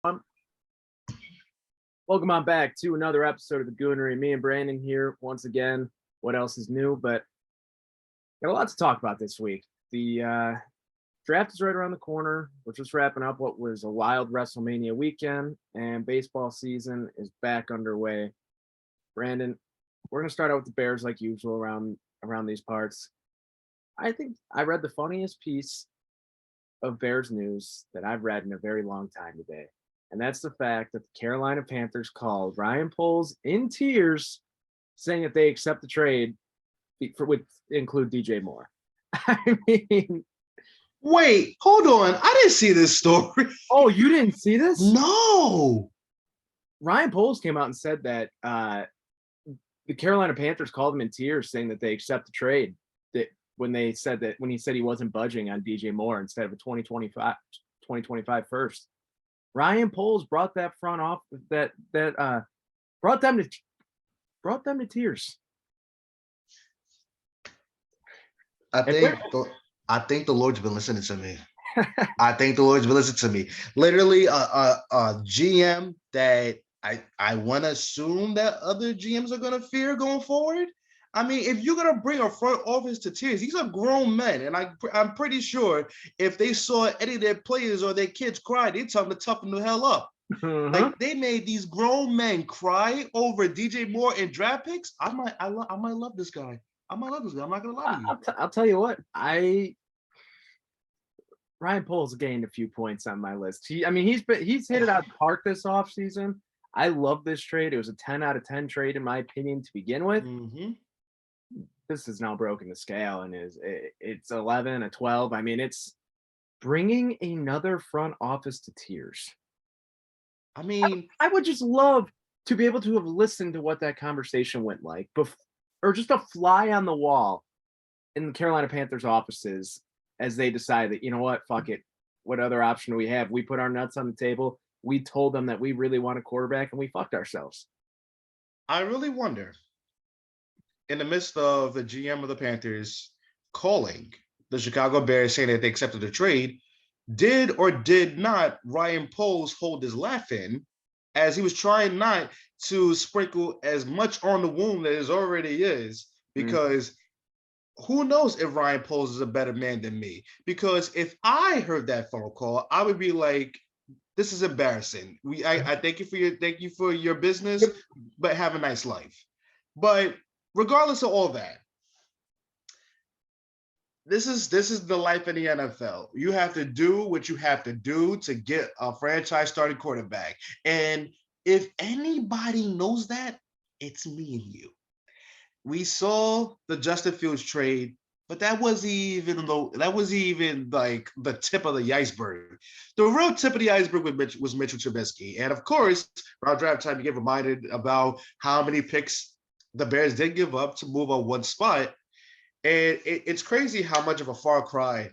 Welcome on back to another episode of the Goonery. Me and Brandon here once again. What else is new? But got a lot to talk about this week. The draft is right around the corner. We're just wrapping up what was a wild WrestleMania weekend, and baseball season is back underway. Brandon, we're gonna start out with the Bears like usual around these parts. I think I read the funniest piece of Bears news that I've read in a very long time today. And that's the fact that the Carolina Panthers called Ryan Poles in tears, saying that they accept the trade with include DJ Moore. I mean, wait, hold on. I didn't see this story. Oh, you didn't see this? No. Ryan Poles came out and said that the Carolina Panthers called him in tears, saying that they accept the trade. That when he said he wasn't budging on DJ Moore instead of a 2025 first. Ryan Poles brought that front off that brought them to tears. I think the Lord's been listening to me. I think the Lord's been listening to me. Literally, a GM that I want to assume that other GMs are gonna fear going forward. I mean, if you're gonna bring a front office to tears, these are grown men, and I'm pretty sure if they saw any of their players or their kids cry, they'd tell them to toughen the hell up. Like, they made these grown men cry over DJ Moore and draft picks. I might love this guy. I'm not gonna lie to you. I'll tell you what. Ryan Poles gained a few points on my list. He's hit it out of the park this offseason. I love this trade. It was a 10 out of 10 trade in my opinion to begin with. Mm-hmm. This has now broken the scale and it's 11, a 12. I mean, it's bringing another front office to tears. I mean, I would just love to be able to have listened to what that conversation went like, or just a fly on the wall in the Carolina Panthers offices as they decide that, you know what, fuck it. What other option do we have? We put our nuts on the table. We told them that we really want a quarterback and we fucked ourselves. I really wonder, in the midst of the GM of the Panthers calling the Chicago Bears saying that they accepted the trade, did or did not Ryan Poles hold his laugh in as he was trying not to sprinkle as much on the wound that it already is? Because who knows if Ryan Poles is a better man than me? Because if I heard that phone call, I would be like, this is embarrassing. I thank you for your business, but have a nice life. But regardless of all that, this is the life in the NFL. You have to do what you have to do to get a franchise starting quarterback. And if anybody knows that, it's me and you. We saw the Justin Fields trade, but that wasn't even like the tip of the iceberg. The real tip of the iceberg was Mitchell Trubisky. And of course, around draft time, you get reminded about how many picks the Bears did give up to move on one spot. And it's crazy how much of a far cry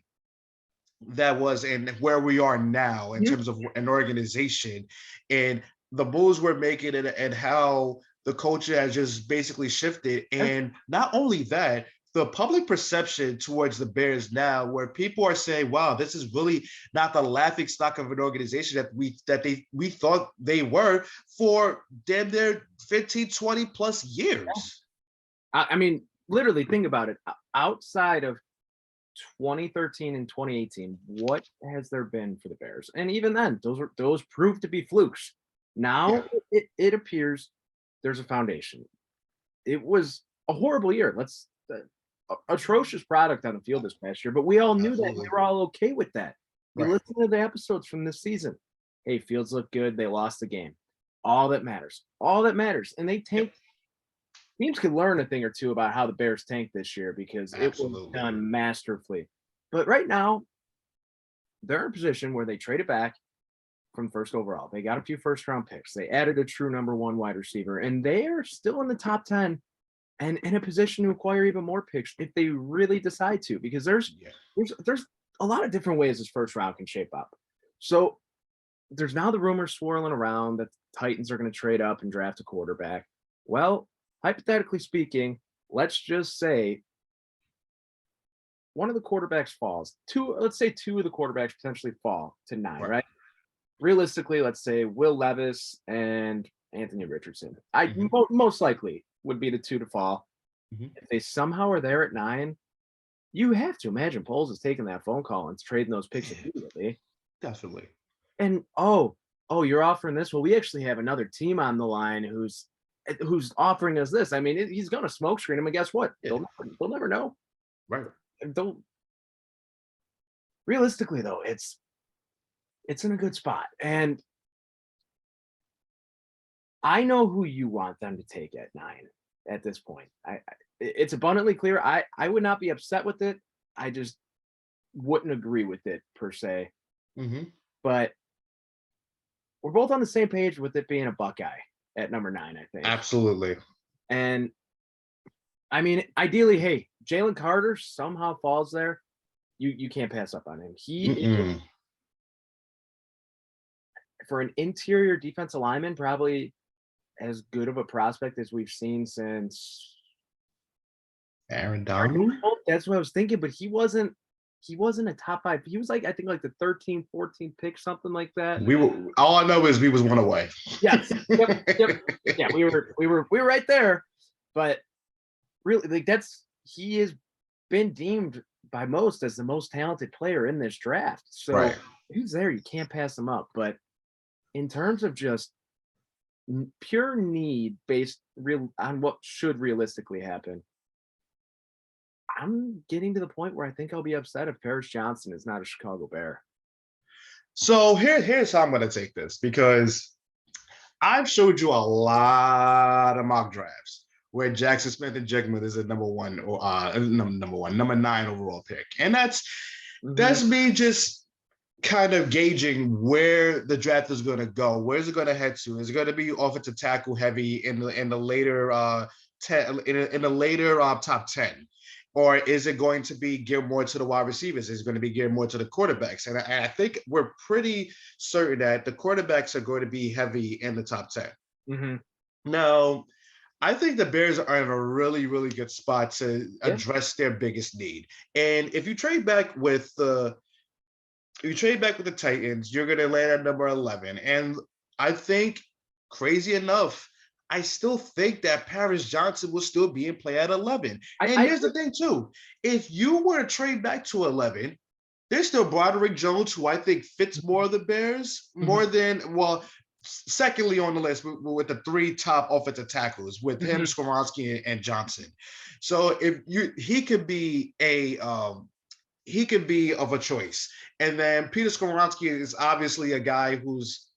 that was and where we are now in terms of an organization and the moves we're making and how the culture has just basically shifted. And not only that, the public perception towards the Bears now, where people are saying, wow, this is really not the laughing stock of an organization that we thought they were for damn near 15, 20 plus years. I mean, literally think about it. Outside of 2013 and 2018, what has there been for the Bears? And even then, those proved to be flukes. Now it appears there's a foundation. It was a horrible year. Atrocious product on the field this past year, but we all knew that. We were all okay with that. We listened to the episodes from this season. Hey, Fields looked good. They lost the game. All that matters. And they tanked. Teams could learn a thing or two about how the Bears tanked this year because it was done masterfully. But right now, they're in a position where they traded back from first overall. They got a few first-round picks. They added a true number one wide receiver, and they are still in the top 10 and in a position to acquire even more picks if they really decide to, because there's a lot of different ways this first round can shape up. So there's now the rumors swirling around that the Titans are going to trade up and draft a quarterback. Well, hypothetically speaking, let's just say one of the quarterbacks falls. Let's say two of the quarterbacks potentially fall to 9, right? realistically, let's say Will Levis and Anthony Richardson. Mhm. Most likely would be the two to fall. Mhm. If they somehow are there at 9, you have to imagine Poles is taking that phone call and trading those picks Yeah, immediately. definitely. And oh, you're offering this? Well, we actually have another team on the line who's offering us this. I mean, he's going to smoke screen him, and guess what? Yeah, They'll never know. right. And don't realistically though, it's in a good spot, and I know who you want them to take at 9 at this point. It's abundantly clear. I would not be upset with it. I just wouldn't agree with it per se. Mhm. But we're both on the same page with it being a Buckeye at number 9, I think. Absolutely. And I mean, ideally, hey, Jalen Carter somehow falls there. You can't pass up on him. He is, Mm-mm. for an interior defensive lineman, probably as good of a prospect as we've seen since Aaron Donald? that's what I was thinking, but he wasn't a top 5. He was like, I think like the 13, 14 pick, something like that. We were all I know is we was one away. Yes. Yep. Yeah, we were right there. But really, like he has been deemed by most as the most talented player in this draft. So Right. he's there, you can't pass him up. But in terms of just pure need based real on what should realistically happen, I'm getting to the point where I think I'll be upset if Paris Johnson is not a Chicago Bear. So here's how I'm gonna take this because I've showed you a lot of mock drafts where Jackson Smith and Jigma is a number 1 or number 9 overall pick. And that's me just kind of gauging where the draft is going to go. Where's it going to head to? Is it going to be offensive tackle heavy in the later in the later top 10? Or is it going to be geared more to the wide receivers? Is it going to be geared more to the quarterbacks? And I think we're pretty certain that the quarterbacks are going to be heavy in the top 10. Mm-hmm. Now, I think the Bears are in a really, really good spot to Yeah. address their biggest need. And if you trade back with the Titans, you're going to land at number 11. And I think, crazy enough, I still think that Paris Johnson will still be in play at 11. And here's the thing, too. If you were to trade back to 11, there's still Broderick Jones, who I think fits more of the Bears, more than, well, secondly on the list with the 3 top offensive tackles, with him, Skoronski, and Johnson. So he could be of a choice. And then Peter Skoronski is obviously a guy who's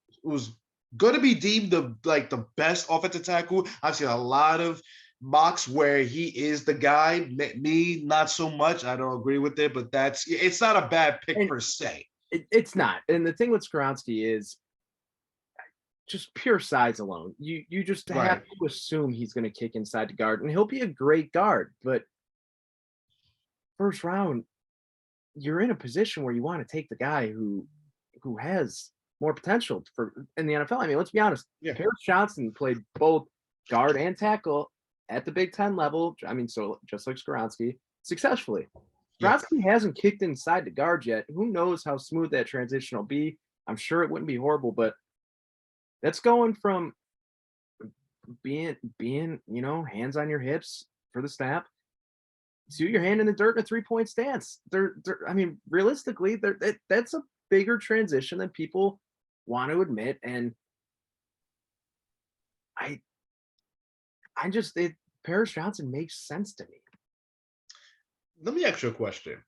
going to be deemed the best offensive tackle. I've seen a lot of mocks where he is the guy. Me, not so much. I don't agree with it, but it's not a bad pick per se. It's not. And the thing with Skoronski is just pure size alone. You just have to assume he's going to kick inside the guard, and he'll be a great guard. But first round, you're in a position where you want to take the guy who has more potential in the NFL. I mean, let's be honest. Yeah. Paris Johnson played both guard and tackle at the Big Ten level. I mean, so just like Skoronski, successfully. Skoronski hasn't kicked inside the guard yet. Who knows how smooth that transition will be? I'm sure it wouldn't be horrible, but that's going from being hands on your hips for the snap to your hand in the dirt in a 3-point stance. I mean, realistically, that's a bigger transition than people want to admit. And Paris Johnson makes sense to me. Let me ask you a question.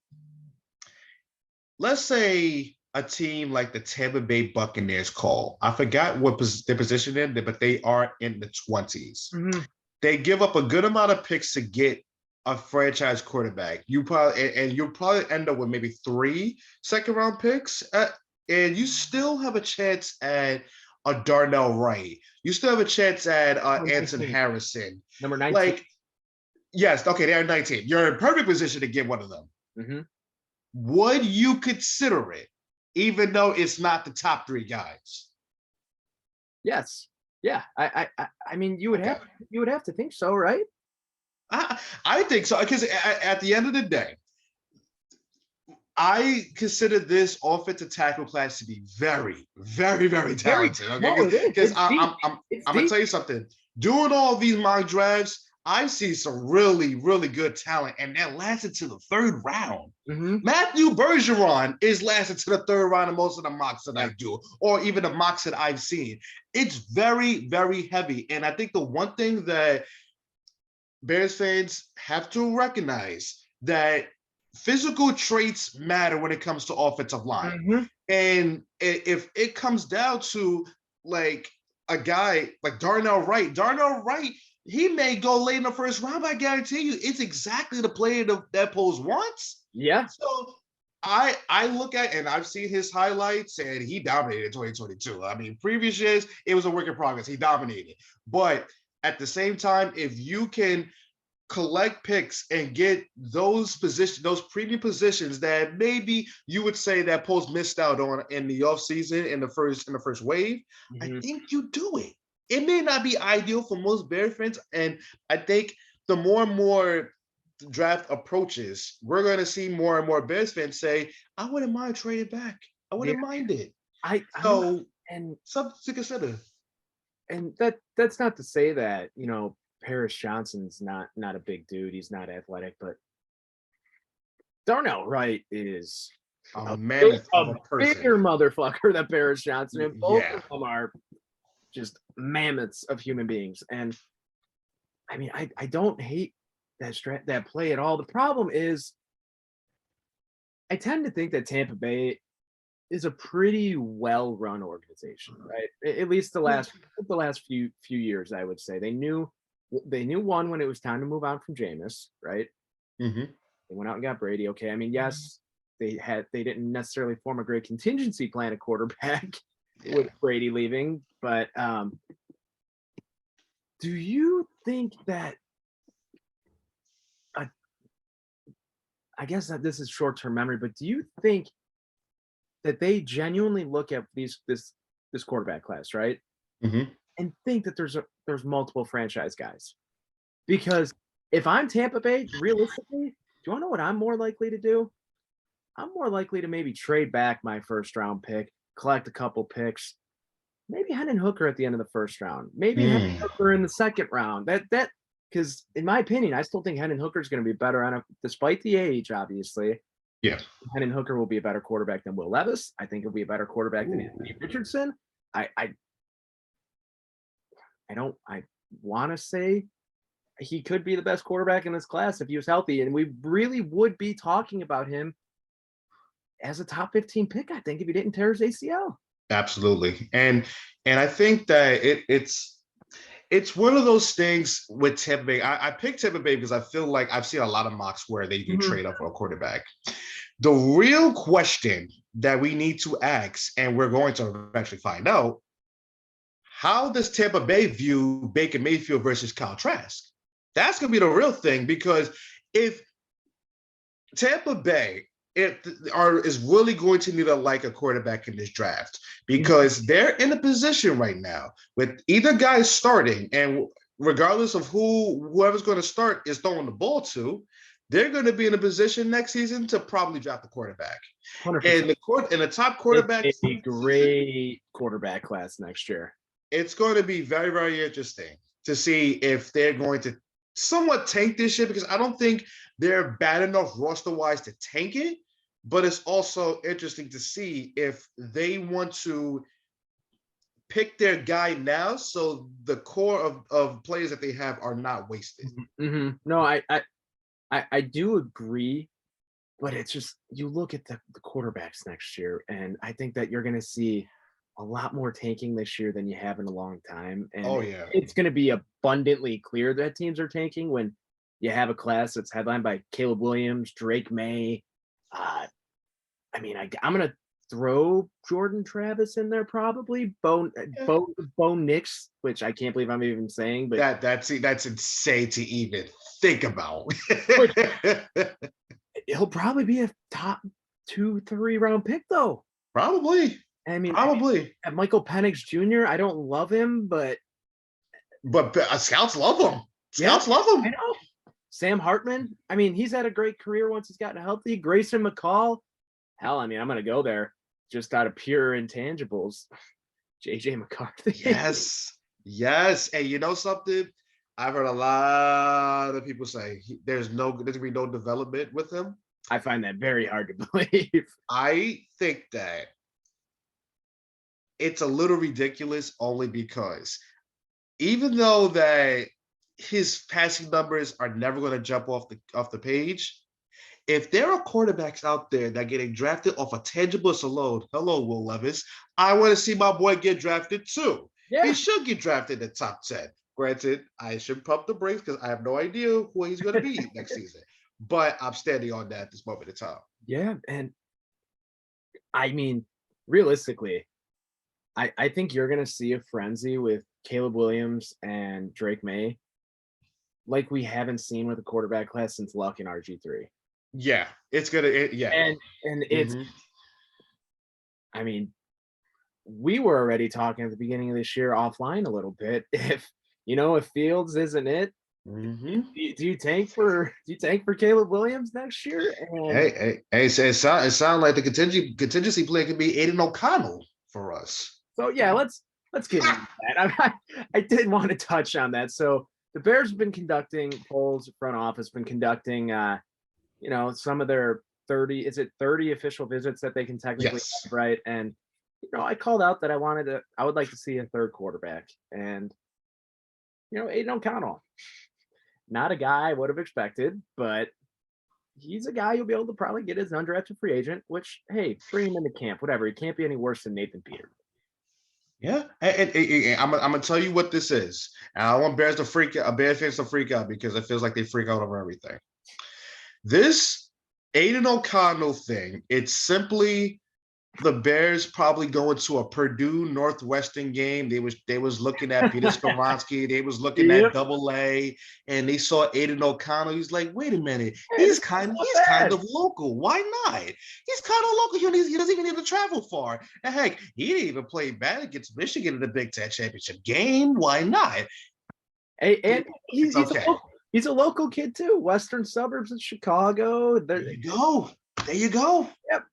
Let's say a team like the Tampa Bay Buccaneers call. I forgot what their position in, but they are in the 20s. Mm-hmm. They give up a good amount of picks to get a franchise quarterback. You'll probably end up with maybe 3 second-round picks, and you still have a chance at a Darnell Wright. You still have a chance at Anton Harrison. Number 19. Yes, okay, they're 19. You're in perfect position to get one of them. Mm-hmm. Would you consider it, even though it's not the top 3 guys? Yes. Yeah. I mean, you would have to think so, right? I think so, because at the end of the day, I consider this offensive tackle class to be very, very, very Very talented. Okay, no, it is. because It's deep. It's I'm gonna deep. tell you something. Doing all these mock drafts, I see some really, really good talent, and that lasted to the third round. Mm-hmm. Matthew Bergeron is lasted to the third round of most of the mocks that I do, or even the mocks that I've seen. It's very, very heavy. And I think the one thing that Bears fans have to recognize that physical traits matter when it comes to offensive line. Mm-hmm. And if it comes down to like a guy like Darnell Wright, he may go late in the first round, but I guarantee you it's exactly the player that Poles wants. Yeah. So I look at, and I've seen his highlights, and he dominated in 2022. I mean, previous years, it was a work in progress. He dominated. But at the same time, if you can collect picks and get those positions, those premium positions that maybe you would say that Post missed out on in the offseason in the first wave, I think you do it. It may not be ideal for most Bear fans, and I think the more and more draft approaches, we're going to see more and more Bears fans say, "I wouldn't mind trading back. I wouldn't mind it." So, and something to consider. And that's not to say that, Paris Johnson's not a big dude. He's not athletic, but Darnell Wright is a mammoth of a person. bigger motherfucker than Paris Johnson, and both Yeah. of them are just mammoths of human beings. And I mean, I don't hate that play at all. The problem is, I tend to think that Tampa Bay is a pretty well-run organization, right? At least the last few years, I would say. They knew one when it was time to move on from Jameis, right? Mm-hmm. They went out and got Brady. Okay, I mean, yes, they didn't necessarily form a great contingency plan at quarterback with Brady leaving, but do you think that? I guess that this is short-term memory, but do you think that they genuinely look at this quarterback class, right? Mm-hmm. And think that there's multiple franchise guys? Because if I'm Tampa Bay, realistically, do you want to know what I'm more likely to do? I'm more likely to maybe trade back my first round pick, collect a couple picks, maybe Hendon Hooker at the end of the first round, maybe Hendon Hooker in the second round. That because in my opinion, I still think Hendon Hooker is going to be better on despite the age, obviously. Yeah. Hendon Hooker will be a better quarterback than Will Levis. I think he'll be a better quarterback than Anthony Richardson. I want to say he could be the best quarterback in this class if he was healthy, and we really would be talking about him as a top 15 pick, I think, if he didn't tear his ACL. Absolutely. And I think that it's one of those things with Tampa Bay. I picked Tampa Bay because I feel like I've seen a lot of mocks where they do trade up for a quarterback. The real question that we need to ask, and we're going to eventually find out, how does Tampa Bay view Baker Mayfield versus Kyle Trask? That's going to be the real thing, because if Tampa Bay is really going to need a quarterback in this draft, because they're in a position right now with either guy starting, and regardless of whoever's going to start is throwing the ball to, they're going to be in a position next season to probably draft the quarterback. 100%. And the top quarterback, it's a great quarterback class next year. It's going to be very, very interesting to see if they're going to somewhat tank this year, because I don't think they're bad enough roster-wise to tank it, but it's also interesting to see if they want to pick their guy now so the core of players that they have are not wasted. Mm-hmm. No, I do agree, but it's just, you look at the quarterbacks next year, and I think that you're going to see a lot more tanking this year than you have in a long time. And it's going to be abundantly clear that teams are tanking when you have a class that's headlined by Caleb Williams, Drake May. I'm going to throw Jordan Travis in there probably. Bo Nix, which I can't believe I'm even saying, but that's insane to even think about. He'll probably be a top 2-3 round pick though. Probably. Probably. At Michael Penix Jr., I don't love him, but scouts love him. Scouts love him. I know. Sam Hartman, he's had a great career once he's gotten healthy. Grayson McCall, Hell, I mean, I'm gonna go there just out of pure intangibles. JJ McCarthy. Yes, yes. And you know something? I've heard a lot of people say there's gonna be no development with him. I find that very hard to believe. I think that it's a little ridiculous only because even though that his passing numbers are never going to jump off the page, if there are quarterbacks out there that are getting drafted off of tangibles alone, hello, Will Levis, I want to see my boy get drafted too. Yeah. He should get drafted in the top 10. Granted, I should pump the brakes because I have no idea who he's going to be next season. But I'm standing on that at this moment in time. Yeah, and I mean, realistically, I think you're gonna see a frenzy with Caleb Williams and Drake May, like we haven't seen with a quarterback class since Luck and RG3. Yeah, it's gonna. Yeah, And it's, I mean, we were already talking at the beginning of this year offline a little bit. If Fields isn't it, do you tank for Caleb Williams next year? And Hey, it sounds like the contingency plan could be Aiden O'Connell for us. so yeah, let's get into that. I did want to touch on that. So the Bears have been conducting polls, front office been conducting some of their 30 official visits that they can technically have, right? And I called out that I would like to see a third quarterback. And Aiden O'Connell, not a guy I would have expected, but he's a guy you'll be able to probably get as an undrafted free agent, which, hey, bring him into camp, whatever. He can't be any worse than Nathan Peterman. Yeah, and I'm gonna tell you what this is. And I want Bears fans to freak out because it feels like they freak out over everything. This Aiden O'Connell thing, it's simply the Bears probably going to a Purdue Northwestern game. They was looking at Peter Skoronsky. They was looking at AA, and they saw Aiden O'Connell. He's like, wait a minute, he's kind of local. Why not? He's kind of local. He doesn't even need to travel far. And heck, he didn't even play bad against Michigan in the Big Ten championship game. Why not? And he's a local kid too. Western suburbs of Chicago. There you go. There you go. Yep.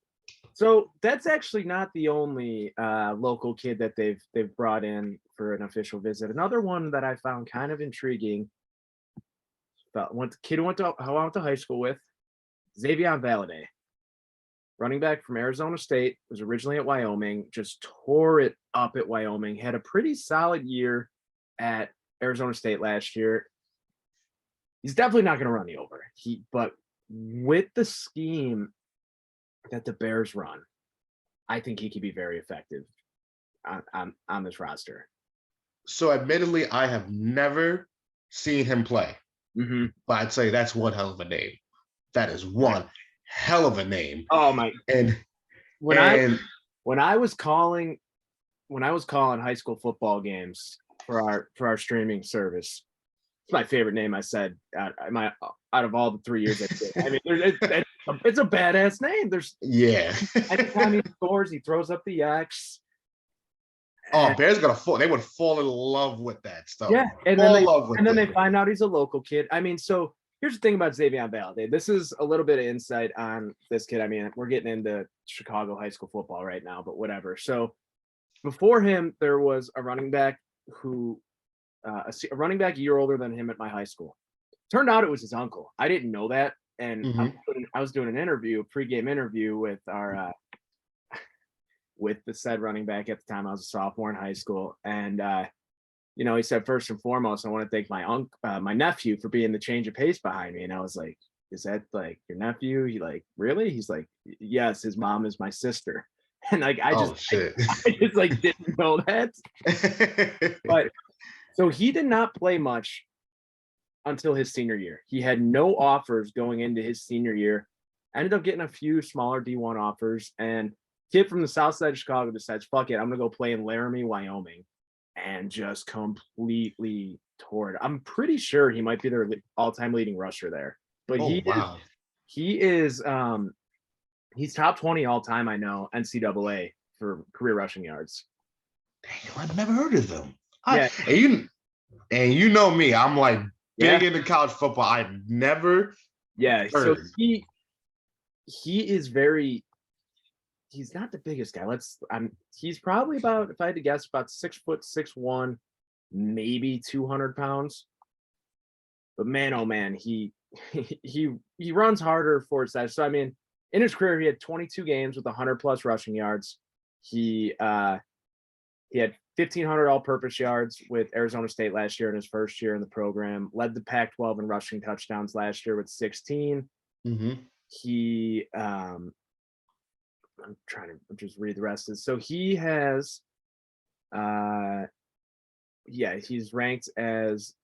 So that's actually not the only local kid that they've brought in for an official visit. Another one that I found kind of intriguing. Who I went to high school with, Xavier Valade, running back from Arizona State, was originally at Wyoming, just tore it up at Wyoming. Had a pretty solid year at Arizona State last year. He's definitely not going to run the over. But with the scheme that the Bears run, I think he could be very effective on this roster. So admittedly, I have never seen him play. But I'd say that's one hell of a name. That is one hell of a name. Oh my! And when I was calling high school football games for our streaming service, it's my favorite name. I said out of all the 3 years I did. I mean, it's a badass name. At the time he scores, he throws up the X. Oh, Bears they would fall in love with that stuff. Yeah, and then they find out he's a local kid. I mean, so here's the thing about Xavier Valade. This is a little bit of insight on this kid. I mean, we're getting into Chicago high school football right now, but whatever. So before him, there was a running back a running back a year older than him at my high school. Turned out it was his uncle. I didn't know that. And I was doing a pregame interview with with the said running back at the time. I was a sophomore in high school. And, he said, first and foremost, I want to thank my nephew for being the change of pace behind me. And I was like, is that like your nephew? He like, really? He's like, yes, his mom is my sister. And like, I just like didn't know that. But so he did not play much until his senior year. He had no offers going into his senior year. Ended up getting a few smaller D1 offers, and kid from the south side of Chicago decides, fuck it, I'm gonna go play in Laramie, Wyoming, and just completely tore it. I'm pretty sure he might be their all-time leading rusher there. But he's top 20 all-time, I know, NCAA for career rushing yards. Damn, I've never heard of them. And you know me, I'm like big into college football. I've never heard. So he is very he's not the biggest guy. He's probably about, if I had to guess, about 6'6'1", maybe 200 pounds. But man, oh man, he runs harder for his size. So I mean, in his career, he had 22 games with 100 plus rushing yards. He had 1,500 all-purpose yards with Arizona State last year in his first year in the program. Led the Pac-12 in rushing touchdowns last year with 16. He I'm trying to just read the rest of it. So he has he's ranked as,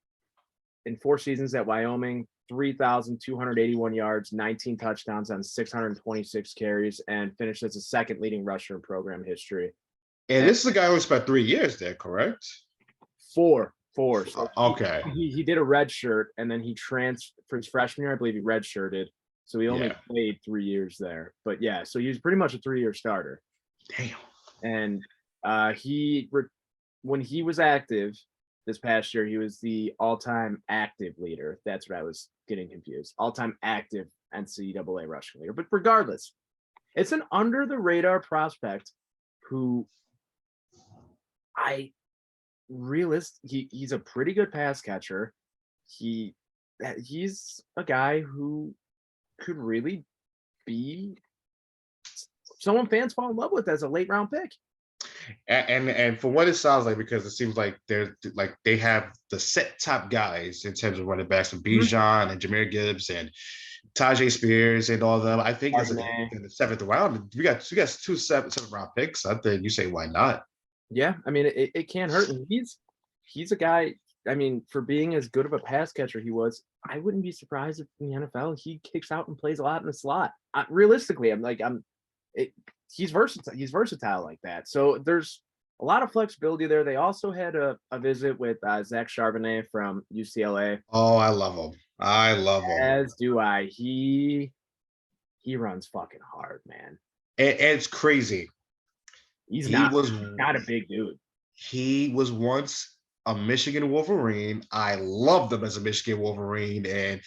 in 4 seasons at Wyoming, 3,281 yards, 19 touchdowns on 626 carries, and finished as the second leading rusher in program history. And this is a guy who spent 3 years there, correct? Four. So okay. He did a red shirt, and then he transferred for his freshman year. I believe he redshirted. So he only played 3 years there. But yeah, so he was pretty much a 3-year starter. Damn. And when he was active this past year, he was the all-time active leader. That's what I was getting confused. All-time active NCAA rushing leader. But regardless, it's an under-the-radar prospect who he's a pretty good pass catcher. He's a guy who could really be someone fans fall in love with as a late round pick. And for what it sounds like, because it seems like they have the set top guys in terms of running backs, from Bijan and Jahmyr Gibbs and Tajay Spears and all of them. I think in the 7th round, we got 2 7th round picks. I think you say, why not? Yeah, I mean, it can't hurt. And he's a guy. I mean, for being as good of a pass catcher he was, I wouldn't be surprised if in the NFL he kicks out and plays a lot in the slot. Realistically, he's versatile. He's versatile like that. So there's a lot of flexibility there. They also had a visit with Zach Charbonnet from UCLA. Oh, I love him. As do I. He runs fucking hard, man. And it's crazy. He's not a big dude. He was once a Michigan Wolverine. I loved him as a Michigan Wolverine, and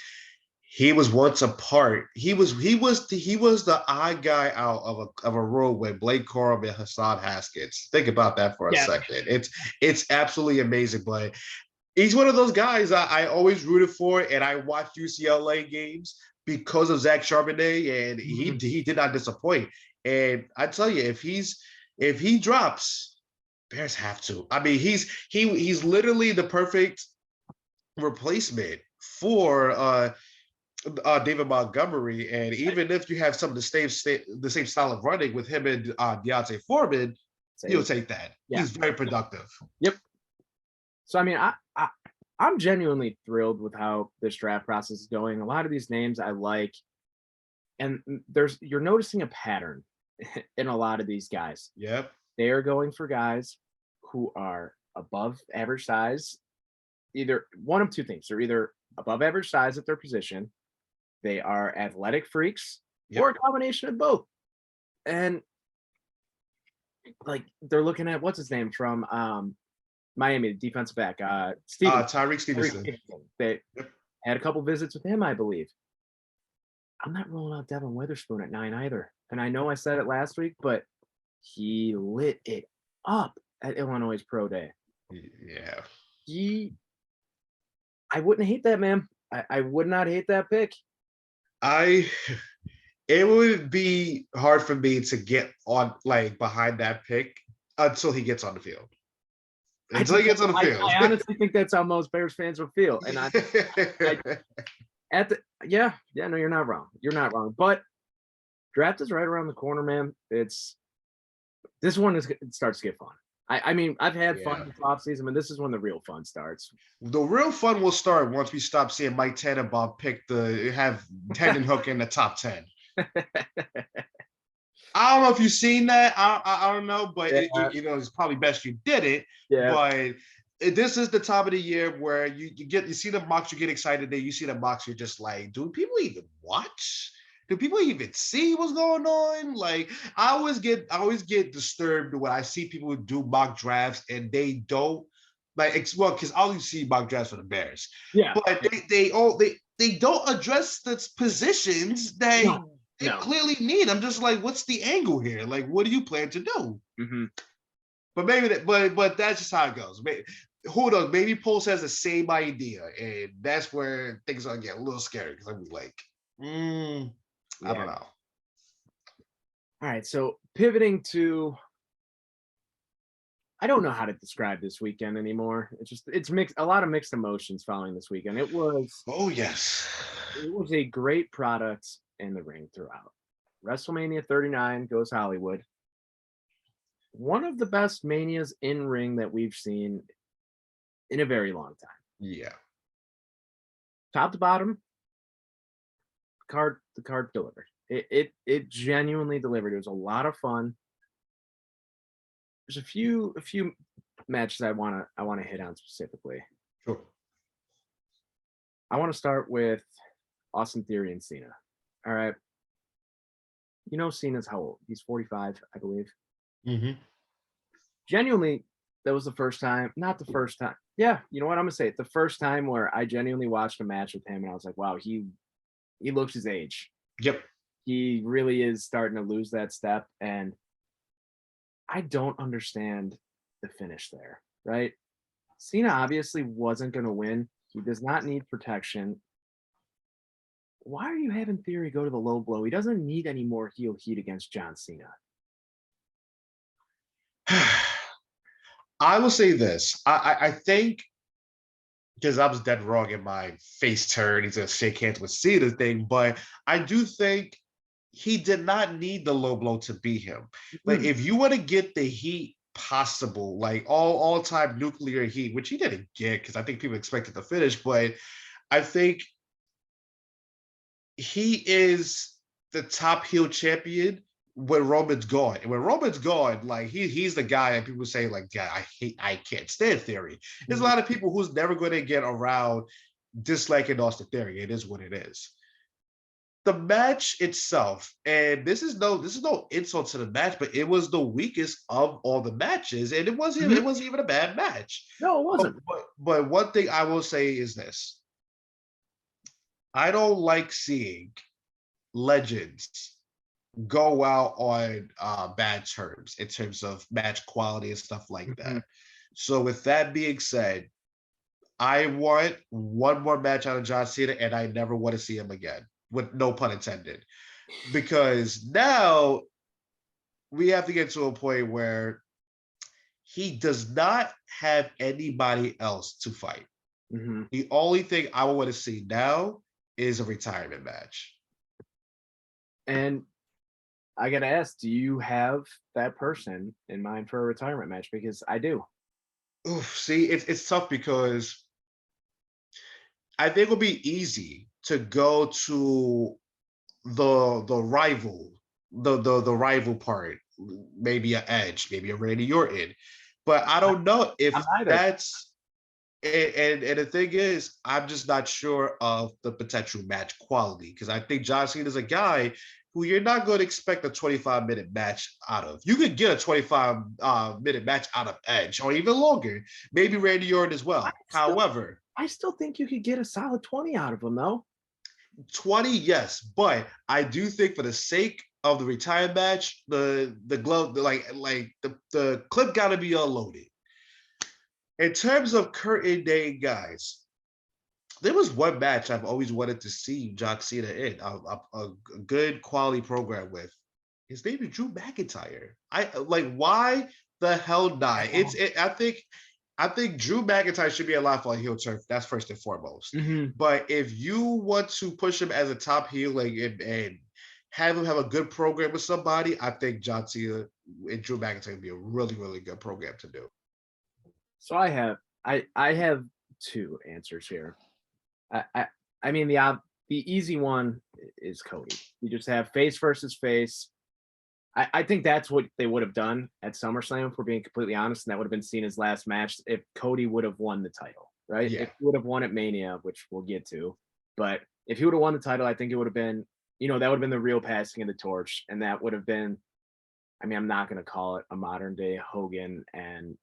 he was once a part. He was the odd guy out of a row with Blake Corum and Hassan Haskins. Think about that for a second. It's absolutely amazing. But he's one of those guys I always rooted for, and I watched UCLA games because of Zach Charbonnet, and he did not disappoint. And I tell you, if he drops, Bears have to. I mean, he's literally the perfect replacement for David Montgomery. And even if you have some of the same style of running with him and Deontay Foreman, you'll take that. Yeah. He's very productive. Yep. So I mean, I'm genuinely thrilled with how this draft process is going. A lot of these names I like, and you're noticing a pattern in a lot of these guys. Yep. They are going for guys who are above average size. Either one of two things. They're either above average size at their position, they are athletic freaks, or a combination of both. And like they're looking at, what's his name from Miami, the defensive back, Tyreek Stevenson. They had a couple visits with him, I believe. I'm not rolling out Devin Witherspoon at 9 either. And I know I said it last week, but he lit it up at Illinois' pro day. Yeah. I wouldn't hate that, man. I would not hate that pick. It would be hard for me to get on behind that pick until he gets on the field. Until he gets on the field. I honestly think that's how most Bears fans would feel. And no, you're not wrong. You're not wrong. But draft is right around the corner, man. This one it starts to get fun. I mean, I've had fun this offseason, but this is when the real fun starts. The real fun will start once we stop seeing Mike Tannenbaum have Hendon Hook in the top 10. I don't know if you've seen that. I don't know, but it's probably best you did it. Yeah. But this is the time of the year where you see the mocks, you get excited. Then you see the mocks, you're just like, do people even watch? Do people even see what's going on? Like, I always get disturbed when I see people who do mock drafts and they don't because I only see mock drafts for the Bears. Yeah. But they don't address the positions that It No. clearly need. I'm just like, what's the angle here? Like, what do you plan to do? Mm-hmm. But maybe that, but that's just how it goes. Maybe, who knows? Maybe Pulse has the same idea, and that's where things are gonna get a little scary because I'm like, I don't know. All right, so pivoting to, I don't know how to describe this weekend anymore. It's mixed, a lot of mixed emotions following this weekend. Oh yes. It was a great product in the ring throughout. WrestleMania 39 goes Hollywood. One of the best manias in ring that we've seen in a very long time. Yeah. Top to bottom, the card delivered. It genuinely delivered. It was a lot of fun. There's a few matches I wanna hit on specifically. Sure. I want to start with Austin Theory and Cena. All right. You know Cena's how old? He's 45, I believe. Mm-hmm. Genuinely, that was the first time, not the first time. Yeah, you know what? I'm gonna say it. The first time where I genuinely watched a match with him and I was like, wow, he looks his age. Yep. He really is starting to lose that step. And I don't understand the finish there, right? Cena obviously wasn't gonna win. He does not need protection. Why are you having Theory go to the low blow? He doesn't need any more heel heat against John Cena. I will say this. I think because I was dead wrong in my face turn. He's gonna shake hands with Cena thing, but I do think he did not need the low blow to beat him. Like Mm, if you want to get the heat possible, like all time nuclear heat, which he didn't get because I think people expected the finish, but I think he is the top heel champion when Roman's gone. And when Roman's gone, like he's the guy and people say, like, yeah, I can't stand Theory. There's a mm, lot of people who's never going to get around disliking Austin Theory. It is what it is. The match itself, and this is no insult to the match, but it was the weakest of all the matches, and mhm. it wasn't even a bad match. No, it But, wasn't. but one thing I will say is this: I don't like seeing legends go out on bad terms in terms of match quality and stuff like Mhm. that. So with that being said, I want one more match out of John Cena, and I never want to see him again, with no pun intended. Because now we have to get to a point where he does not have anybody else to fight. Mhm. The only thing I want to see now is a retirement match. And I gotta ask, do you have that person in mind for a retirement match? Because I do. Oof, see, it's tough because I think it'll be easy to go to the rival, the rival part, maybe an Edge, maybe a Randy Orton, but I don't know I'm if either. that's and the thing is, I'm just not sure of the potential match quality because I think John Cena is a guy who you're not going to expect a 25-minute match out of. You could get a 25-minute match out of Edge or even longer, maybe Randy Orton as I well. still However, I still think you could get a solid 20 out of him though. 20, yes, but I do think for the sake of the retired match, the glove, the clip got to be unloaded. In terms of current day guys, there was one match I've always wanted to see John Cena in a good quality program with. His name is Drew McIntyre. I like why the hell not? I think Drew McIntyre should be alive for a heel turn. That's first and foremost. Mhm. But if you want to push him as a top heel, like and have him have a good program with somebody, I think John Cena and Drew McIntyre would be a really, really good program to do. So I have two answers here. I I, I mean the easy one is Cody. You just have face versus face. I think that's what they would have done at SummerSlam, if we're being completely honest, and that would have been seen as last match if Cody would have won the title, right? Yeah. If he would have won at Mania, which we'll get to, but if he would have won the title, I think it would have been, that would have been the real passing of the torch, and that would have been. I mean, I'm not going to call it a modern day Hogan and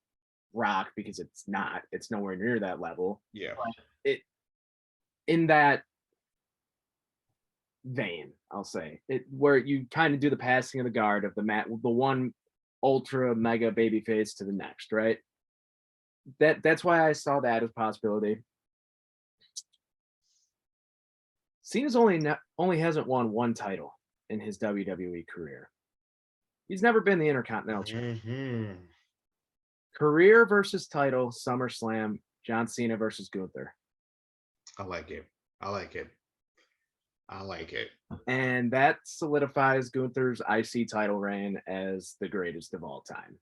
Rock because it's not. It's nowhere near that level. Yeah. But it in that vein, I'll say it, where you kind of do the passing of the guard of the one ultra mega baby face to the next, right? That's why I saw that as a possibility. Cena's only hasn't won one title in his WWE career. He's never been the Intercontinental Champion. Mm-hmm. Career versus title, SummerSlam, John Cena versus Gunther. I like it. I like it. I like it. And that solidifies Gunther's IC title reign as the greatest of all time.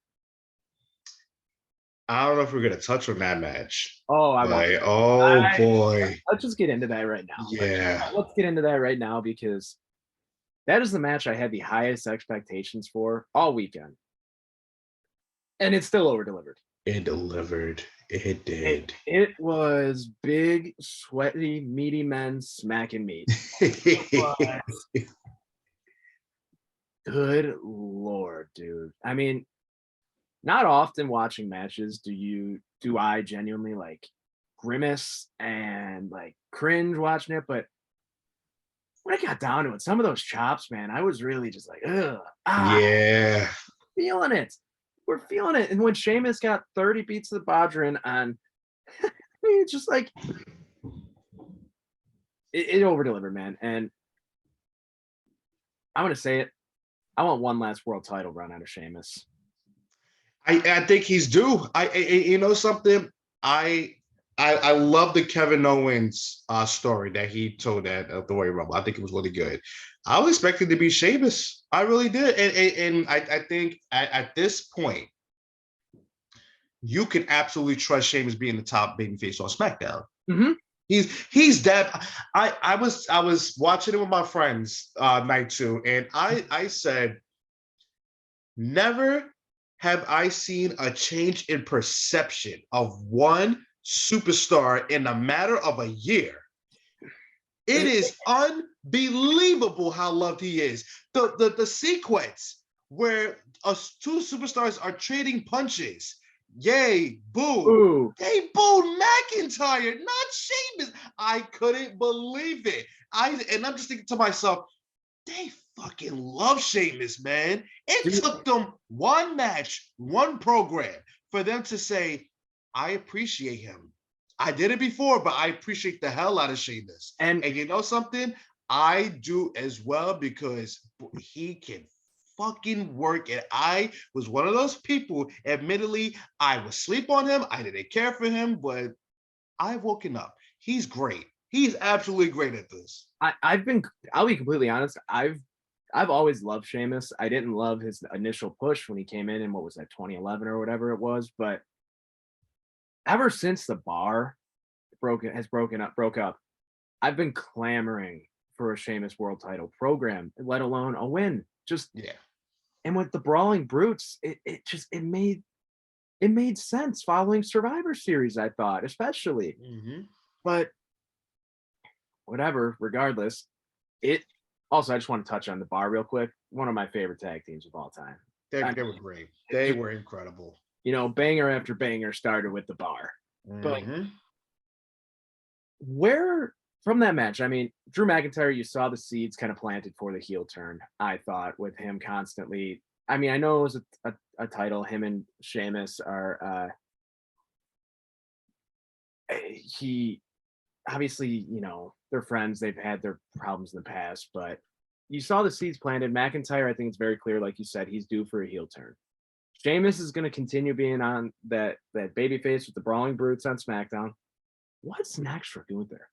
I don't know if we're gonna touch on that match. Oh, I won't. Oh boy. Let's just get into that right now. Yeah. Let's get into that right now because that is the match I had the highest expectations for all weekend. And it's still over delivered. It delivered. It did. It was big, sweaty, meaty men smacking meat. Good Lord, dude. I mean, not often watching matches do I genuinely like grimace and like cringe watching it, but when it got down to it, some of those chops, man, I was really just like, yeah, feeling it. We're feeling it. And when Sheamus got 30 beats of the Bodhrán on, I mean, it's just like it over delivered, man. And I'm gonna say it. I want one last world title run out of Sheamus. I think he's due. You know something? I love the Kevin Owens story that he told at the Royal Rumble. I think it was really good. I was expecting to be Sheamus. I really did. And I think at this point, you can absolutely trust Sheamus being the top babyface on SmackDown. Mm-hmm. He's that. I was watching it with my friends night two, and I said, never have I seen a change in perception of one superstar in a matter of a year. It is unbelievable how loved he is. The sequence where two superstars are trading punches. Yay, boo. Ooh. They booed McIntyre, not Sheamus. I couldn't believe it. And I'm just thinking to myself, they fucking love Sheamus, man. It took them one match, one program for them to say, I appreciate him. I did it before, but I appreciate the hell out of Sheamus. And you know something? I do as well because he can fucking work. And I was one of those people, admittedly, I would sleep on him. I didn't care for him, but I've woken up. He's great. He's absolutely great at this. I'll be completely honest. I've always loved Sheamus. I didn't love his initial push when he came in what was that, 2011 or whatever it was. But ever since the bar broke up, I've been clamoring for a Sheamus world title program, let alone a win. And with the Brawling Brutes, it made sense following Survivor Series, I thought, especially. Mm-hmm. But whatever, regardless, also, I just want to touch on the Bar real quick. One of my favorite tag teams of all time. They were great. They were incredible. You know, banger after banger started with the Bar. But where from that match, I mean, Drew McIntyre, you saw the seeds kind of planted for the heel turn, I thought, with him constantly. I mean, I know it was a title. Him and Sheamus are he obviously, you know, they're friends. They've had their problems in the past, but you saw the seeds planted. McIntyre, I think it's very clear, like you said, he's due for a heel turn. Sheamus is going to continue being on that babyface with the Brawling Brutes on SmackDown. What's next for Gunther?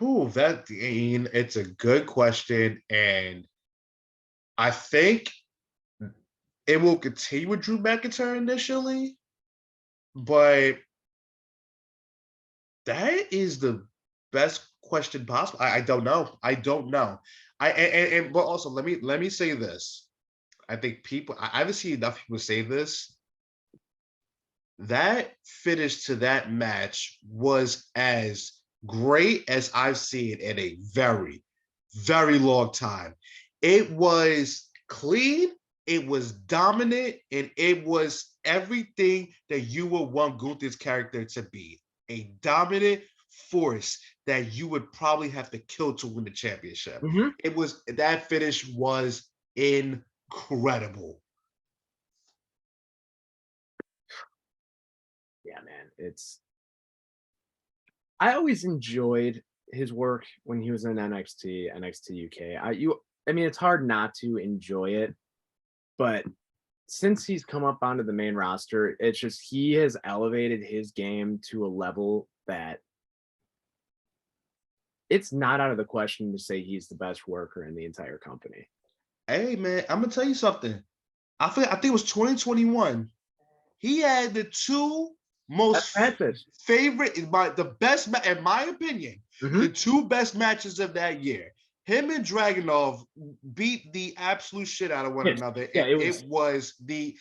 It's a good question, and I think it will continue with Drew McIntyre initially, but that is the best question possible. I don't know. But also let me say this. I think I haven't seen enough people say this. That finish to that match was as great as I've seen in a very, very long time. It was clean, it was dominant, and it was everything that you would want Gunther's character to be. A dominant force that you would probably have to kill to win the championship. Mm-hmm. That finish was incredible. Yeah, man. I always enjoyed his work when he was in NXT UK. I mean, it's hard not to enjoy it, but since he's come up onto the main roster, it's just he has elevated his game to a level that it's not out of the question to say he's the best worker in the entire company. Hey man, I'm gonna tell you something. I think it was 2021. He had the two most favorite, the best, in my opinion, the two best matches of that year. Him and Dragunov beat the absolute shit out of one another. Yeah, it was the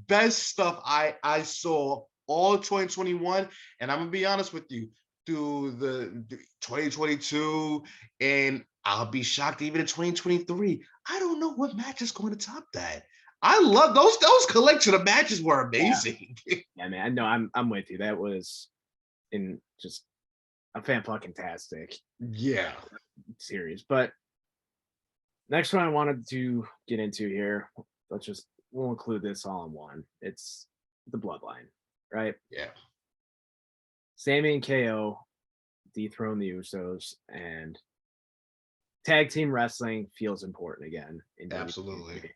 best stuff I saw all 2021. And I'm gonna be honest with you, through the 2022, and I'll be shocked even in 2023. I don't know what match is going to top that. I love those collection of matches were amazing. Yeah, man. No, I'm with you. That was in just a fan-fucking-tastic series. But next one I wanted to get into here, we'll include this all in one. It's the Bloodline, right? Yeah. Sami and KO dethrone the Usos, and tag team wrestling feels important again. Absolutely. WWE.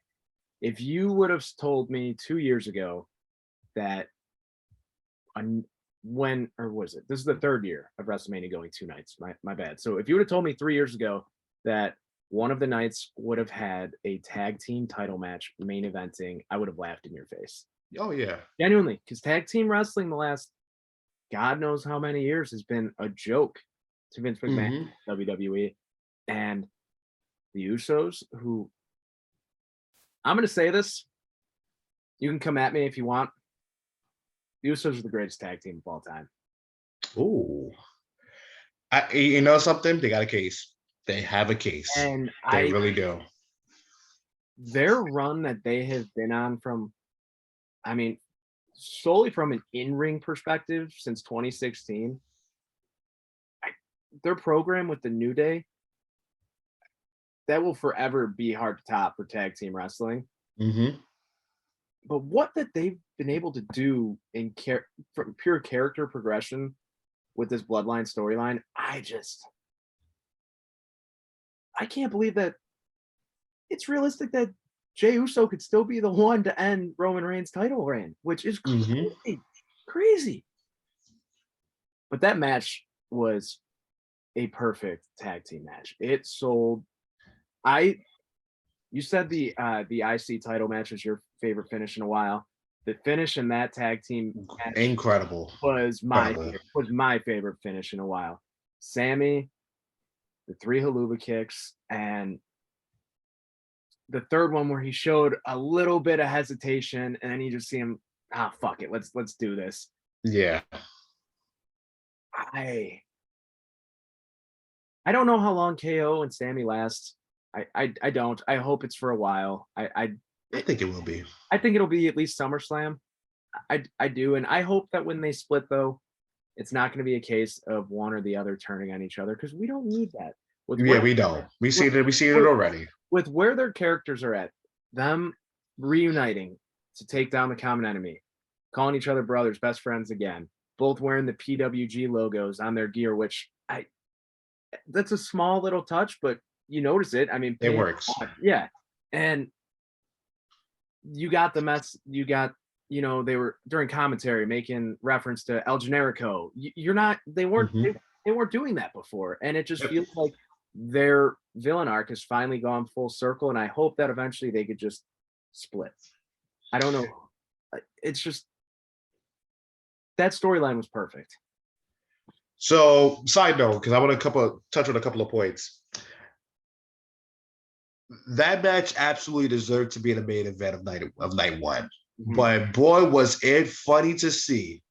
If you would have told me 2 years ago that this is the third year of WrestleMania going 2 nights. My bad. So if you would have told me 3 years ago that one of the nights would have had a tag team title match main eventing, I would have laughed in your face. Oh yeah. Genuinely, because tag team wrestling the last God knows how many years has been a joke to Vince McMahon, WWE, and the Usos, who I'm going to say this. You can come at me if you want. The Usos are the greatest tag team of all time. Oh, you know something? They got a case. They have a case, and they really do. Their run that they have been on solely from an in-ring perspective since 2016, their program with the New Day, that will forever be hard to top for tag team wrestling. But what that they've been able to do in from pure character progression with this Bloodline storyline, I can't believe that it's realistic that Jey Uso could still be the one to end Roman Reigns' title reign, which is crazy. But that match was a perfect tag team match. It sold. You said the IC title match was your favorite finish in a while. The finish in that tag team match incredible was my favorite finish in a while. Sami, the 3 haluva kicks, and the third one where he showed a little bit of hesitation, and then you just see him, fuck it, let's do this. Yeah. I don't know how long KO and Sami last. I don't. I hope it's for a while. I think it will be. I think it'll be at least SummerSlam. I do, and I hope that when they split, though, it's not going to be a case of one or the other turning on each other, because we don't need that. We don't. We see it already. With where their characters are at, them reuniting to take down the common enemy, calling each other brothers, best friends again, both wearing the PWG logos on their gear, which that's a small little touch, but you notice it. I mean, it works. Yeah. And you got the mess. You got, they were during commentary making reference to El Generico. They weren't doing that before. And it just feels like their villain arc has finally gone full circle. And I hope that eventually they could just split. I don't know. It's just, that storyline was perfect. So, side note, because I want to touch on a couple of points. That match absolutely deserved to be in the main event of night one. But boy, was it funny to see